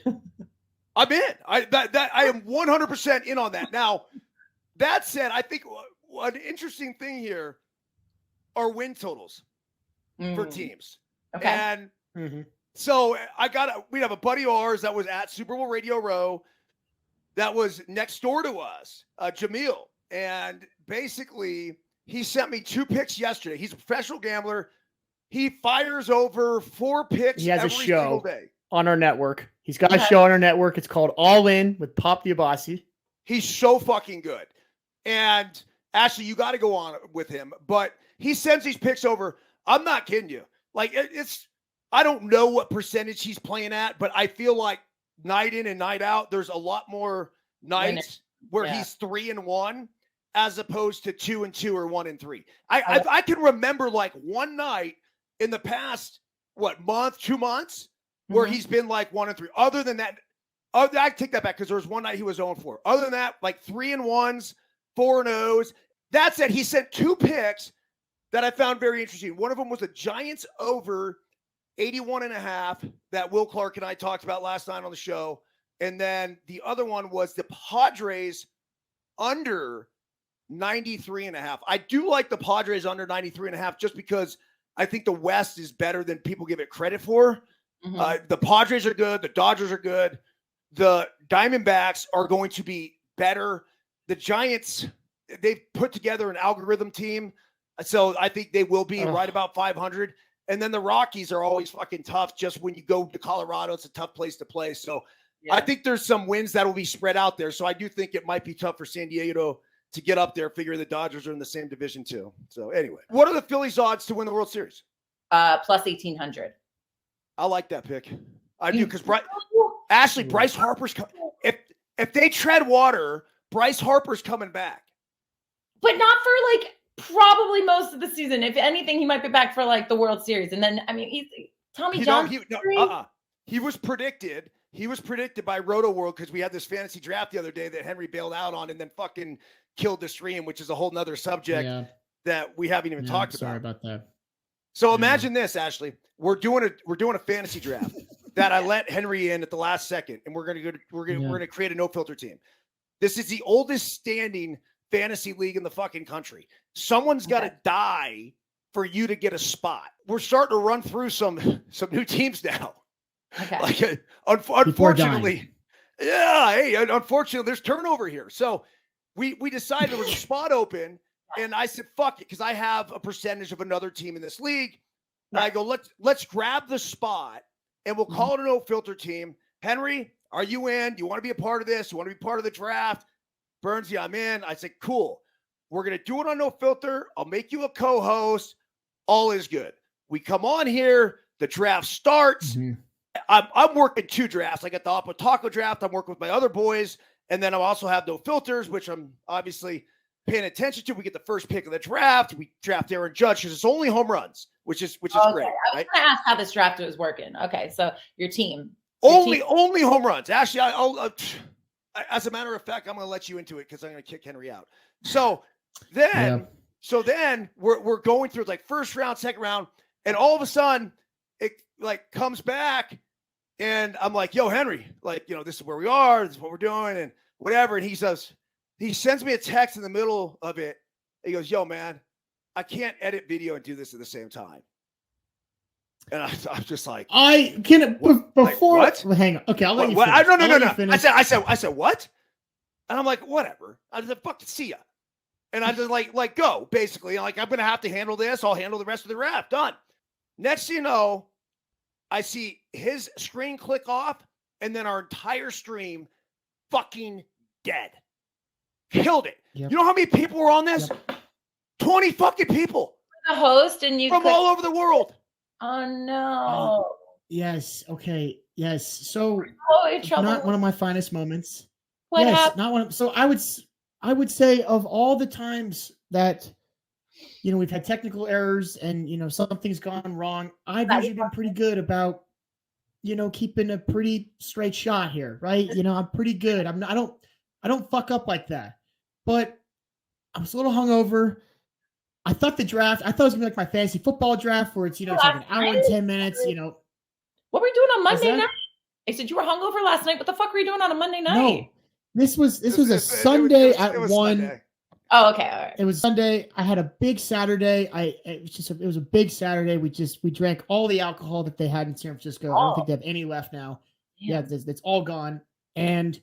I'm in. I am 100% in on that. Now, that said, I think an interesting thing here are win totals for teams. Okay. And so we have a buddy of ours that was at Super Bowl Radio Row that was next door to us, Jamil. And basically, he sent me 2 picks yesterday. He's a professional gambler. He fires over 4 picks He has every a show single day. On our network. He's got a show on our network. It's called All In with Pop Diabasi. He's so fucking good. And Ashley, you got to go on with him. But he sends these picks over. I'm not kidding you. Like, I don't know what percentage he's playing at, but I feel like night in and night out, there's a lot more nights where he's 3-1 as opposed to 2-2 or 1-3. I can remember like one night in the past, 2 months, where he's been like 1-3. Other than that, I take that back because there was one night he was 0-4. Other than that, like 3-1s, 4-0s. That said, he sent 2 picks that I found very interesting. One of them was the Giants over 81.5 that Will Clark and I talked about last night on the show. And then the other one was the Padres under 93.5. I do like the Padres under 93.5 just because I think the West is better than people give it credit for. The Padres are good. The Dodgers are good. The Diamondbacks are going to be better. The Giants, they've put together an algorithm team. So I think they will be right about 500. And then the Rockies are always fucking tough. Just when you go to Colorado, it's a tough place to play. So I think there's some wins that will be spread out there. So I do think it might be tough for San Diego to get up there, figure the Dodgers are in the same division too. So anyway, what are the Phillies odds to win the World Series? Plus 1,800. I like that pick. I do because Bryce Harper's if they tread water, Bryce Harper's coming back. But not for like probably most of the season. If anything, he might be back for like the World Series. And then he's Tommy John. He was predicted. He was predicted by Roto World because we had this fantasy draft the other day that Henry bailed out on and then fucking killed the stream, which is a whole nother subject that we haven't even talked about. Sorry about that. So imagine this, Ashley. We're doing a fantasy draft that I let Henry in at the last second, and we're gonna create a no filter team. This is the oldest standing fantasy league in the fucking country. Someone's got to die for you to get a spot. We're starting to run through some new teams now. Okay. Like unfortunately, unfortunately, there's turnover here. So we decided there was a spot open, and I said, fuck it, because I have a percentage of another team in this league. And I go, let's grab the spot and we'll call it a no filter team. Henry, are you in? Do you want to be a part of this? You want to be part of the draft? Byrnes, I'm in. I said, cool. We're going to do it on no filter. I'll make you a co-host. All is good. We come on here. The draft starts. I'm working 2 drafts. I got the Oppo Taco draft. I'm working with my other boys. And then I also have no filters, which I'm obviously paying attention to. We get the first pick of the draft. We draft Aaron Judge because it's only home runs, which is great. I was going to ask how this draft was working. Okay, so your team. Only home runs. Actually, as a matter of fact, I'm going to let you into it because I'm going to kick Henry out. So then we're going through like first round, second round, and all of a sudden it like comes back, and I'm like, "Yo, Henry, like this is where we are. This is what we're doing, and whatever." And he sends me a text in the middle of it. He goes, "Yo, man, I can't edit video and do this at the same time." And I'm just like, I can before. What? Hang on. Okay, I'll let you. No. I said what? And I'm like, whatever. I said, fuck, see ya. And I just like go basically. I'm gonna have to handle this. I'll handle the rest of the draft. Done. Next thing you know, I see his screen click off, and then our entire stream fucking dead. Killed it. Yep. You know how many people were on this? Yep. 20 fucking people. The host and you from all over the world. Oh no. Yes. Okay. Yes. So trouble. Not one of my finest moments. What happened? Not one. So I would say of all the times that we've had technical errors and something's gone wrong, I've usually been pretty good about keeping a pretty straight shot here, right? I'm pretty good. I don't fuck up like that. But I was a little hungover. I thought it was gonna be like my fantasy football draft where it's, it's like an hour and 10 minutes, What were you doing on What's Monday that? night? I said you were hungover last night. What the fuck were you doing on a Monday night? No, this was a Sunday at 1. Sunday. Oh, okay, all right. It was Sunday. I had a big Saturday. It was a big Saturday. We drank all the alcohol that they had in San Francisco. I don't think they have any left now. Yeah, it's all gone. And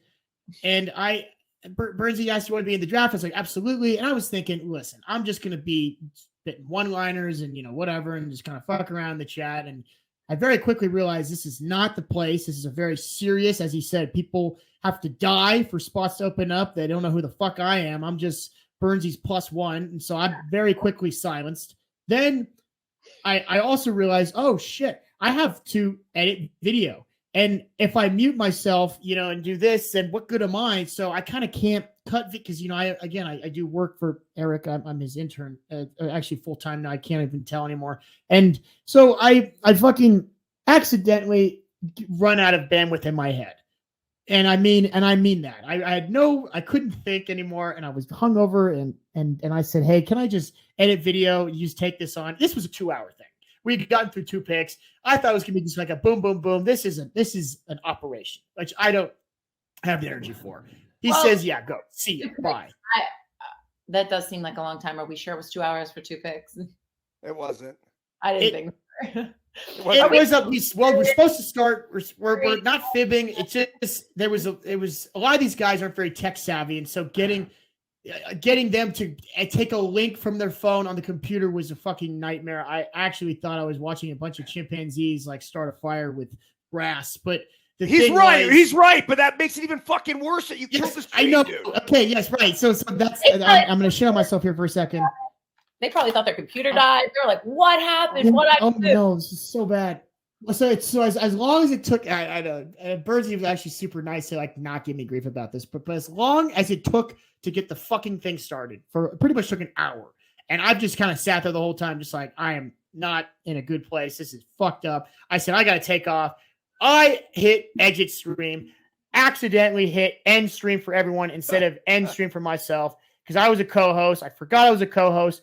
Byrnesy asked, "You want to be in the draft?" I was like, "Absolutely." And I was thinking, listen, I'm just gonna be spitting one-liners and whatever, and just kind of fuck around in the chat. And I very quickly realized this is not the place. This is a very serious, as he said, people have to die for spots to open up. They don't know who the fuck I am. I'm just Byrnesy's +1. And so I'm very quickly silenced. Then I also realized, oh shit, I have to edit video. And if I mute myself, and do this, then what good am I? So I kind of can't cut because, I do work for Eric. I'm his intern, actually full-time now. I can't even tell anymore. And so I fucking accidentally run out of bandwidth in my head. And I mean that. I couldn't think anymore, and I was hungover, and I said, hey, can I just edit video? You just take this on. This was a 2-hour thing. We'd gotten through 2 picks. I thought it was gonna be just like a boom, boom, boom. This is an operation, which I don't have the energy for. He says, yeah, go. See you. Bye. That does seem like a long time. Are we sure it was 2 hours for 2 picks? It wasn't. I didn't think. We're supposed to start. We're not fibbing. It's just it was a lot of these guys aren't very tech savvy, and so getting them to take a link from their phone on the computer was a fucking nightmare. I actually thought I was watching a bunch of chimpanzees like start a fire with grass, but he's right, but that makes it even fucking worse that you killed this tree, I know. dude. Okay, yes, right. So that's I'm going to shit on myself here for a second. They probably thought their computer died. They're like, "What happened? What I do?" No, this is so bad. So as long as it took, I know Byrnesy was actually super nice to like not give me grief about this, but as long as it took to get the fucking thing started, for pretty much took an hour, and I've just kind of sat there the whole time, just like I am not in a good place. This is fucked up. I said I got to take off. I hit exit stream, accidentally hit end stream for everyone instead of end stream for myself because I was a co-host. I forgot I was a co-host.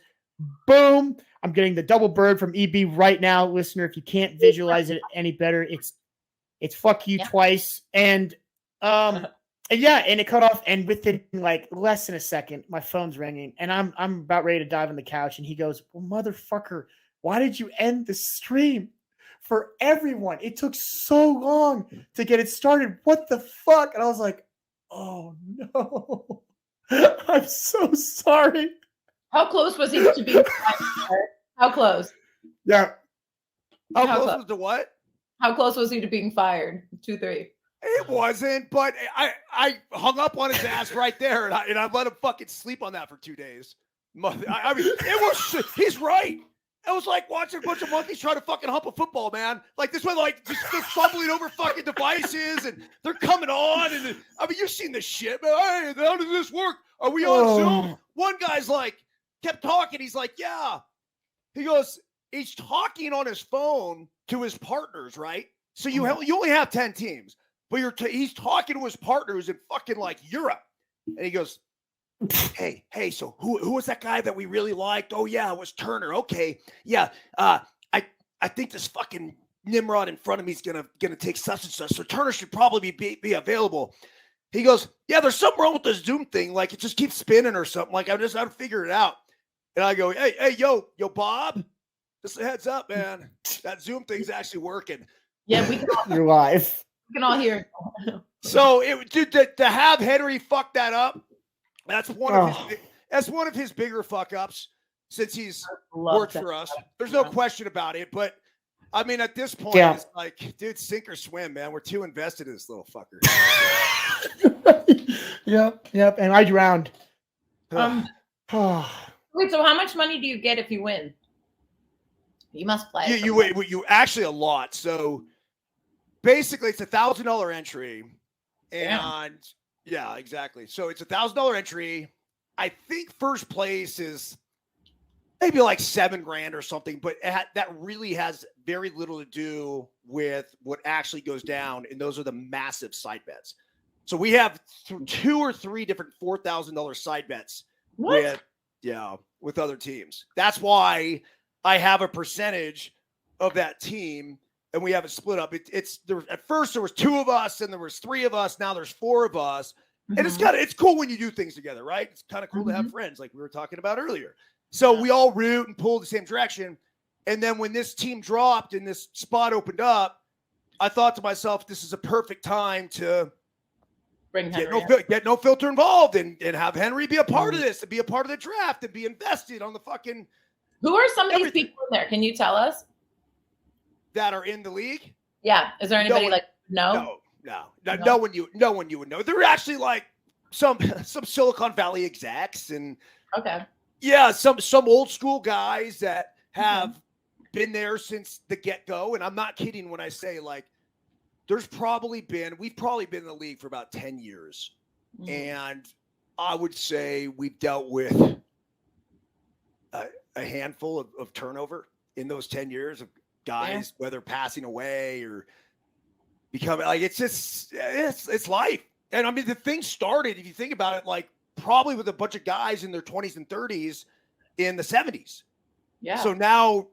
Boom. I'm getting the double bird from EB right now, listener. If you can't visualize it any better, it's fuck you twice. And it cut off. And within like less than a second, my phone's ringing and I'm about ready to dive on the couch. And he goes, well, motherfucker, why did you end the stream for everyone? It took so long to get it started. What the fuck? And I was like, oh no, I'm so sorry. How close was he to being fired? How close? Yeah. How close was to what? How close was he to being fired? 2-3. It wasn't, but I hung up on his ass right there, and I let him fucking sleep on that for 2 days. I mean, it was. He's right. It was like watching a bunch of monkeys try to fucking hump a football, man. Like this one, like just they're fumbling over fucking devices, and they're coming on, and I mean, you've seen this shit, man. Hey, how does this work? Are we on Zoom? One guy's like. Kept talking. He's like, yeah. He goes, he's talking on his phone to his partners, right? So you only have 10 teams, but he's talking to his partners in fucking like Europe. And he goes, hey, so who was that guy that we really liked? Oh yeah, it was Turner. Okay. Yeah. I think this fucking Nimrod in front of me is gonna take such and such. So Turner should probably be available. He goes, yeah, there's something wrong with this Zoom thing. Like it just keeps spinning or something. Like I just have to figure it out. And I go, hey, yo, Bob, just a heads up, man. That Zoom thing's actually working. Yeah, you're live. We can all hear. So to have Henry fuck that up, that's one of his bigger fuck ups since he's worked for us. There's no question about it. But I mean, at this point, it's like, dude, sink or swim, man. We're too invested in this little fucker. Yep. And I drowned. Wait, so how much money do you get if you win? You must play. You actually a lot. So basically, it's $1,000 entry, and yeah, exactly. So it's $1,000 entry. I think first place is maybe like $7,000 or something, but that really has very little to do with what actually goes down, and those are the massive side bets. So we have 2 or 3 different $4,000 side bets. What? Yeah. with other teams. That's why I have a percentage of that team, and we have it split up. It's there. At first, there was 2 of us, and there was 3 of us. Now there's 4 of us, and it's cool when you do things together, right? It's kind of cool to have friends, like we were talking about earlier. So we all root and pull the same direction. And then when this team dropped and this spot opened up, I thought to myself, this is a perfect time to get no filter involved and have Henry be a part of this, and be a part of the draft, and be invested on the fucking. Who are some of these people in there? Can you tell us? That are in the league? Yeah. Is there anybody No one you would know. They're actually like some Silicon Valley execs and some old school guys that have been there since the get-go. And I'm not kidding when I say, like, we've probably been in the league for about 10 years. And I would say we've dealt with a handful of turnover in those 10 years of guys, whether passing away or becoming, like, it's life. And I mean, the thing started, if you think about it, like probably with a bunch of guys in their 20s and 30s in the 70s. Yeah. So now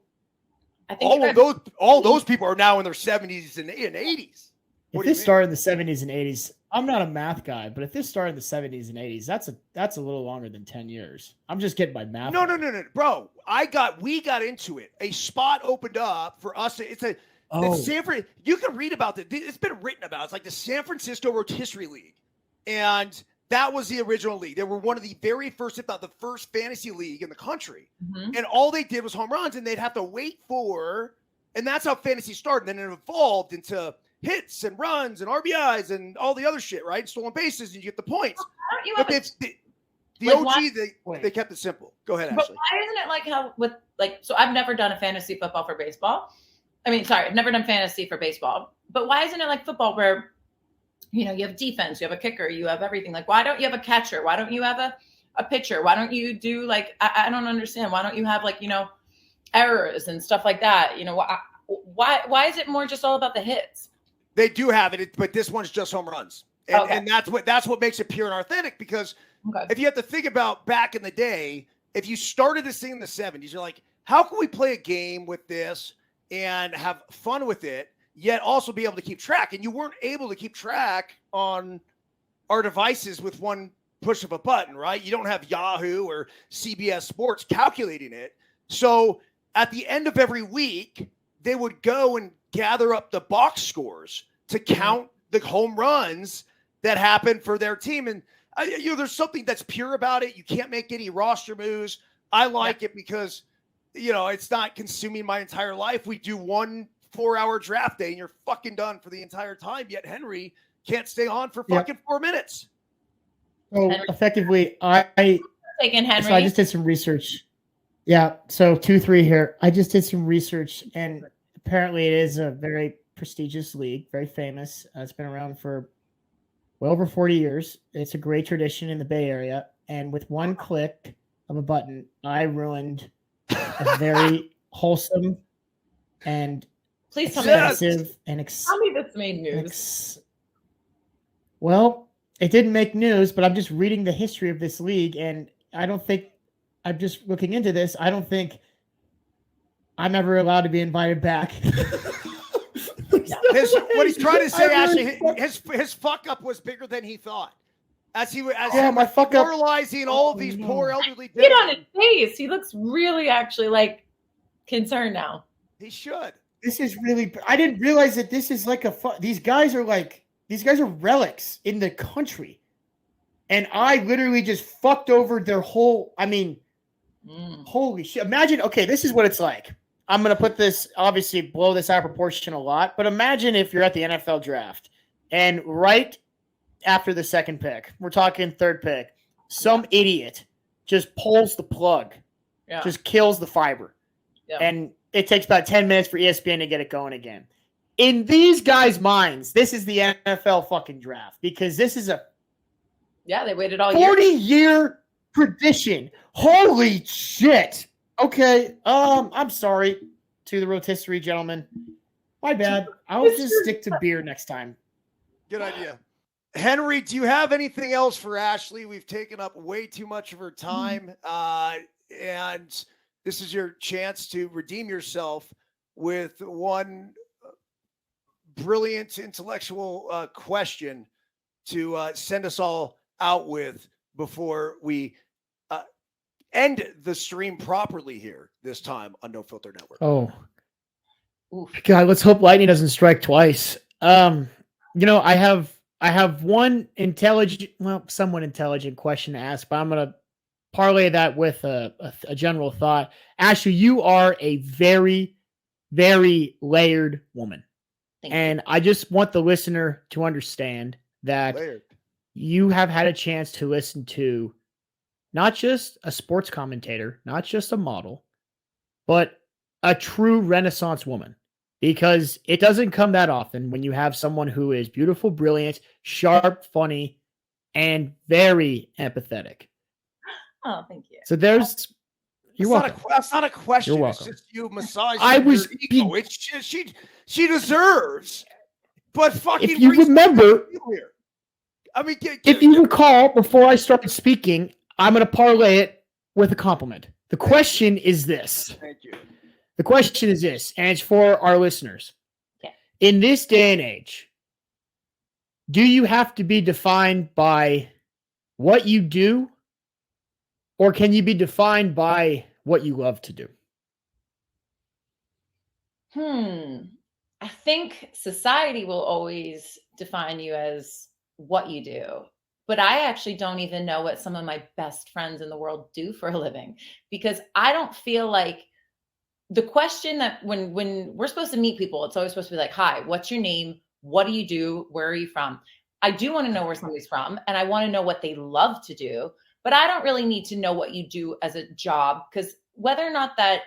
I think all those people are now in their 70s and 80s. If this started in the 70s and 80s, I'm not a math guy, but if this started in the 70s and 80s, that's a little longer than 10 years. I'm just getting my math. No, bro. We got into it. A spot opened up for us. It's Sanford. You can read about it. It's been written about. It's like the San Francisco Rotisserie League, and that was the original league. They were one of the very first, if not the first, fantasy league in the country. And all they did was home runs, and they'd have to wait for, and that's how fantasy started. And then it evolved into hits and runs and RBIs and all the other shit, right? Stolen bases, and you get the points. But it's the OG, they kept it simple. Go ahead, Ashley. But why isn't it like how with so I've never done a fantasy football for baseball. I've never done fantasy for baseball. But why isn't it like football where, you have defense, you have a kicker, you have everything? Like, why don't you have a catcher? Why don't you have a pitcher? Why don't you do I don't understand. Why don't you have errors and stuff like that? Why is it more just all about the hits? They do have it, but this one's just home runs. And that's what makes it pure and authentic, because if you have to think about back in the day, if you started this thing in the 70s, you're like, how can we play a game with this and have fun with it, yet also be able to keep track? And you weren't able to keep track on our devices with one push of a button, right? You don't have Yahoo or CBS Sports calculating it. So at the end of every week, they would go and gather up the box scores to count the home runs that happened for their team. And there's something that's pure about it. You can't make any roster moves. I like it because, it's not consuming my entire life. We do 1 4-hour draft day and you're fucking done for the entire time. Yet Henry can't stay on for fucking 4 minutes. So effectively, I just did some research. Yeah. So 2-3 here. I just did some research, and apparently it is a very prestigious league, very famous. It's been around for well over 40 years. It's a great tradition in the Bay Area. And with one click of a button, I ruined a very wholesome and expensive and tell me this made news. Well, it didn't make news, but I'm just reading the history of this league, and I'm just looking into this. I don't think I'm ever allowed to be invited back. What he's trying to say, Ashley, his fuck up was bigger than he thought. My fuck up, moralizing all of these poor elderly. Get on his face. He looks really actually concerned now. He should. This is really. I didn't realize that this is these guys are relics in the country, and I literally just fucked over their whole. Holy shit! Imagine. Okay, this is what it's like. I'm going to put this, obviously blow this out of proportion a lot, but imagine if you're at the NFL draft and right after the second pick, we're talking third pick, some idiot just pulls the plug, just kills the fiber. Yeah. And it takes about 10 minutes for ESPN to get it going again. In these guys' minds, this is the NFL fucking draft, because this is they waited all 40-year tradition. Holy shit. Okay, I'm sorry to the rotisserie gentlemen. My bad. I'll just stick to beer next time. Good idea. Henry, do you have anything else for Ashley? We've taken up way too much of her time. And this is your chance to redeem yourself with one brilliant intellectual question to send us all out with before we end the stream properly here this time on No Filter Network. Oh, Oof. God, let's hope lightning doesn't strike twice. I have one somewhat intelligent question to ask, but I'm going to parlay that with a general thought. Ashley, you are a very, very layered woman. Thank And I just want the listener to understand that Layered. you have had a chance to listen to not just a sports commentator, not just a model, but a true Renaissance woman. Because it doesn't come that often when you have someone who is beautiful, brilliant, sharp, funny, and very empathetic. Oh, thank you. So there's... You're welcome. That's not a question. You're It's welcome. just you massaging I was her ego. It's just, she deserves, but fucking. If you bring some remember, here. I mean, if you recall, before I started speaking, I'm going to parlay it with a compliment. The question is this. Thank you. The question is this, and it's for our listeners. Okay. In this day and age, do you have to be defined by what you do, or can you be defined by what you love to do? I think society will always define you as what you do. But I actually don't even know what some of my best friends in the world do for a living, because I don't feel like the question that when we're supposed to meet people, it's always supposed to be like, hi, what's your name? What do you do? Where are you from? I do want to know where somebody's from, and I want to know what they love to do, but I don't really need to know what you do as a job, because whether or not that,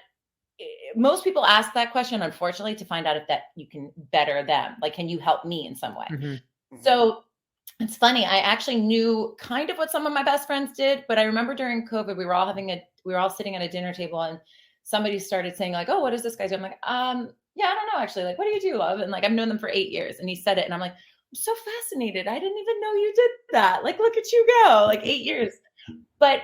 most people ask that question, unfortunately, to find out if that you can better them. Like, can you help me in some way? Mm-hmm. So it's funny. I actually knew kind of what some of my best friends did, but I remember during COVID, we were all sitting at a dinner table, and somebody started saying like, oh, what does this guy do? I'm like, yeah, I don't know, actually. Like, what do you do, love? And like, I've known them for 8 years. And he said it. And I'm like, I'm so fascinated. I didn't even know you did that. Like, look at you go, like 8 years. But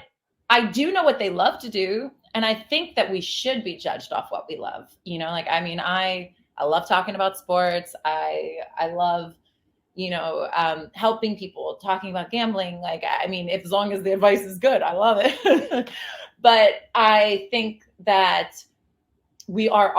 I do know what they love to do. And I think that we should be judged off what we love. You know, like, I mean, I love talking about sports. I love, helping people, talking about gambling. Like, I mean, as long as the advice is good, I love it. But I think that we are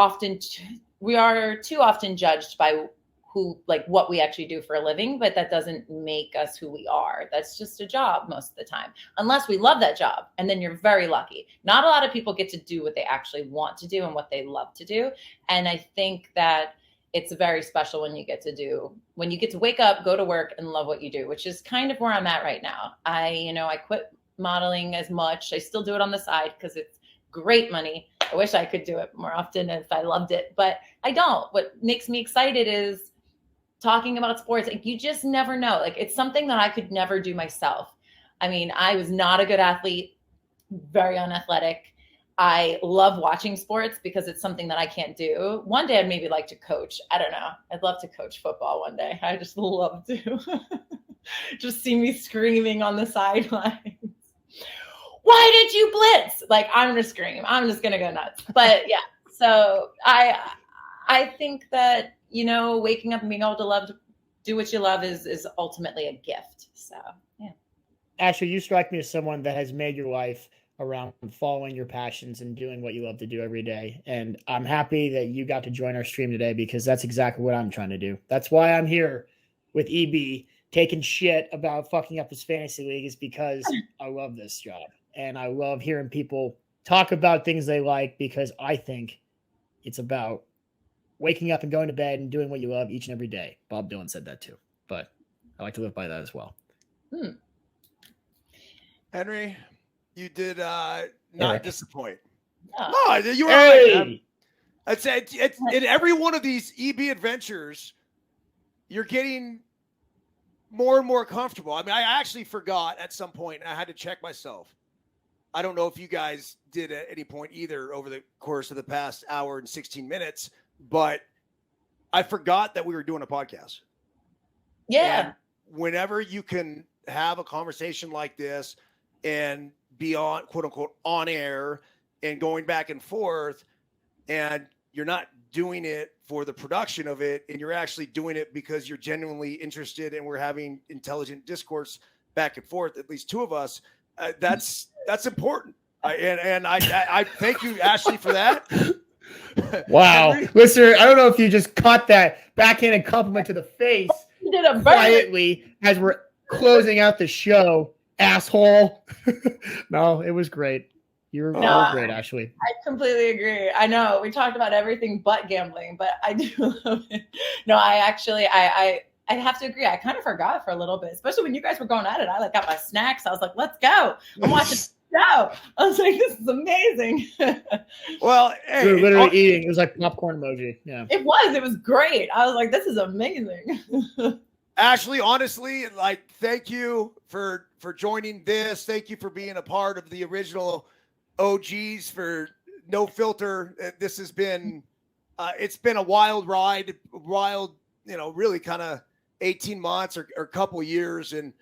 too often judged by what we actually do for a living, but that doesn't make us who we are. That's just a job most of the time, unless we love that job. And then you're very lucky. Not a lot of people get to do what they actually want to do and what they love to do. And I think that it's very special when you get to wake up, go to work, and love what you do, which is kind of where I'm at right now. I quit modeling as much. I still do it on the side because it's great money. I wish I could do it more often if I loved it, but I don't. What makes me excited is talking about sports. Like, you just never know. Like, it's something that I could never do myself. I mean, I was not a good athlete, very unathletic. I love watching sports because it's something that I can't do. One day I'd maybe like to coach. I don't know. I'd love to coach football one day. I just love to. Just see me screaming on the sidelines. Why did you blitz? Like, I'm going to scream. I'm just going to go nuts. But yeah, so I think that, waking up and being able to do what you love is ultimately a gift. So, yeah. Ashley, you strike me as someone that has made your life around following your passions and doing what you love to do every day. And I'm happy that you got to join our stream today, because that's exactly what I'm trying to do. That's why I'm here with EB taking shit about fucking up his fantasy league, is because I love this job. And I love hearing people talk about things they like, because I think it's about waking up and going to bed and doing what you love each and every day. Bob Dylan said that too, but I like to live by that as well. Henry, you did not disappoint. Oh. No, you were Hey! right. I'd say in every one of these EB adventures, you're getting more and more comfortable. I mean, I actually forgot at some point. I had to check myself. I don't know if you guys did at any point either over the course of the past hour and 16 minutes, but I forgot that we were doing a podcast. Yeah. whenever you can have a conversation like this and be on, quote unquote, on air and going back and forth, and you're not doing it for the production of it, and you're actually doing it because you're genuinely interested and we're having intelligent discourse back and forth, at least two of us, that's important. I thank you, Ashley, for that. Wow. Listener, I don't know if you just caught that backhanded compliment to the face You did a quietly as we're closing out the show, asshole. No, it was great. You were great, Ashley. I completely agree. I know we talked about everything but gambling, but I do love it. No, I have to agree. I kind of forgot for a little bit, especially when you guys were going at it. I got my snacks. I was like, let's go. I'm watching the show. I was like, this is amazing. Well, hey, we were literally eating. It was like popcorn emoji. Yeah. It was great. I was like, this is amazing. Ashley, honestly, like, thank you for joining this. Thank you for being a part of the original OGs for No Filter. This has been, it's been a wild ride, really kind of 18 months or a couple years. And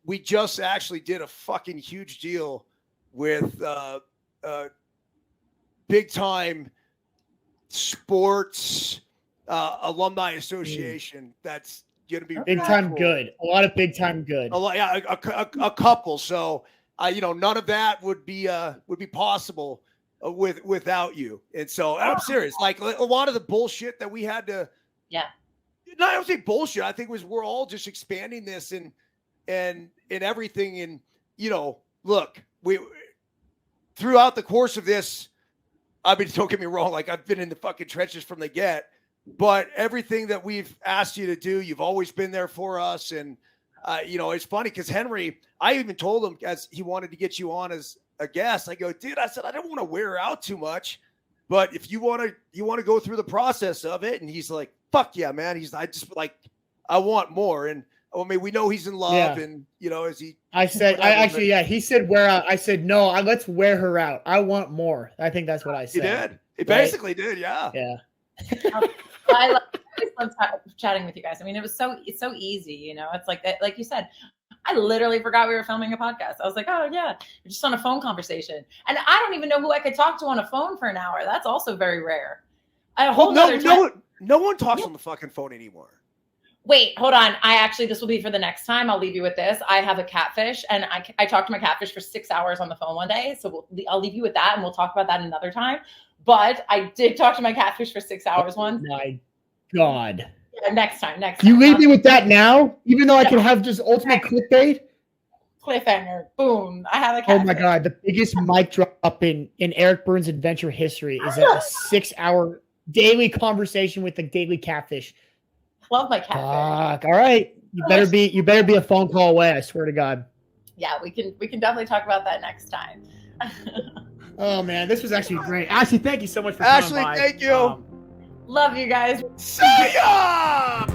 we just actually did a fucking huge deal with big time sports alumni association. That's going to be big time good. A lot of big time good. A lot, yeah, a couple. So none of that would be possible without you. And so I'm serious. Like a lot of the bullshit that we had to, I don't say bullshit. I think we're all just expanding this and everything. And look, we throughout the course of this, I mean, don't get me wrong. Like I've been in the fucking trenches from the get, but everything that we've asked you to do, you've always been there for us. And it's funny because Henry, I even told him as he wanted to get you on as a guest. I go, dude, I said, I don't want to wear her out too much, but if you want to go through the process of it. And he's like, fuck yeah, man. I want more. And I mean, we know he's in love and, as he, he said wear out. I said, no, let's wear her out. I want more. I think that's what I said. He did. He basically did. Yeah. Yeah. I love chatting with you guys. I mean, it's so easy, it's like you said, I literally forgot we were filming a podcast. I was like, oh yeah, we're just on a phone conversation. And I don't even know who I could talk to on a phone for an hour. That's also very rare. No one talks on the fucking phone anymore. Wait, hold on. This will be for the next time. I'll leave you with this. I have a catfish and I talked to my catfish for 6 hours on the phone one day. So I'll leave you with that and we'll talk about that another time. But I did talk to my catfish for 6 hours once. My God. Yeah, next time. You leave me with that now? Even though I can have just ultimate clickbait? Cliffhanger. Boom. I have a catfish. Oh my God. The biggest mic drop in Eric Byrnes' adventure history is a 6 hour daily conversation with the daily catfish. Love my catfish. All right. You better be a phone call away, I swear to God. Yeah, we can definitely talk about that next time. Oh man, this was actually great. Ashley, thank you so much for coming by. Ashley, thank you. Love you guys. See ya!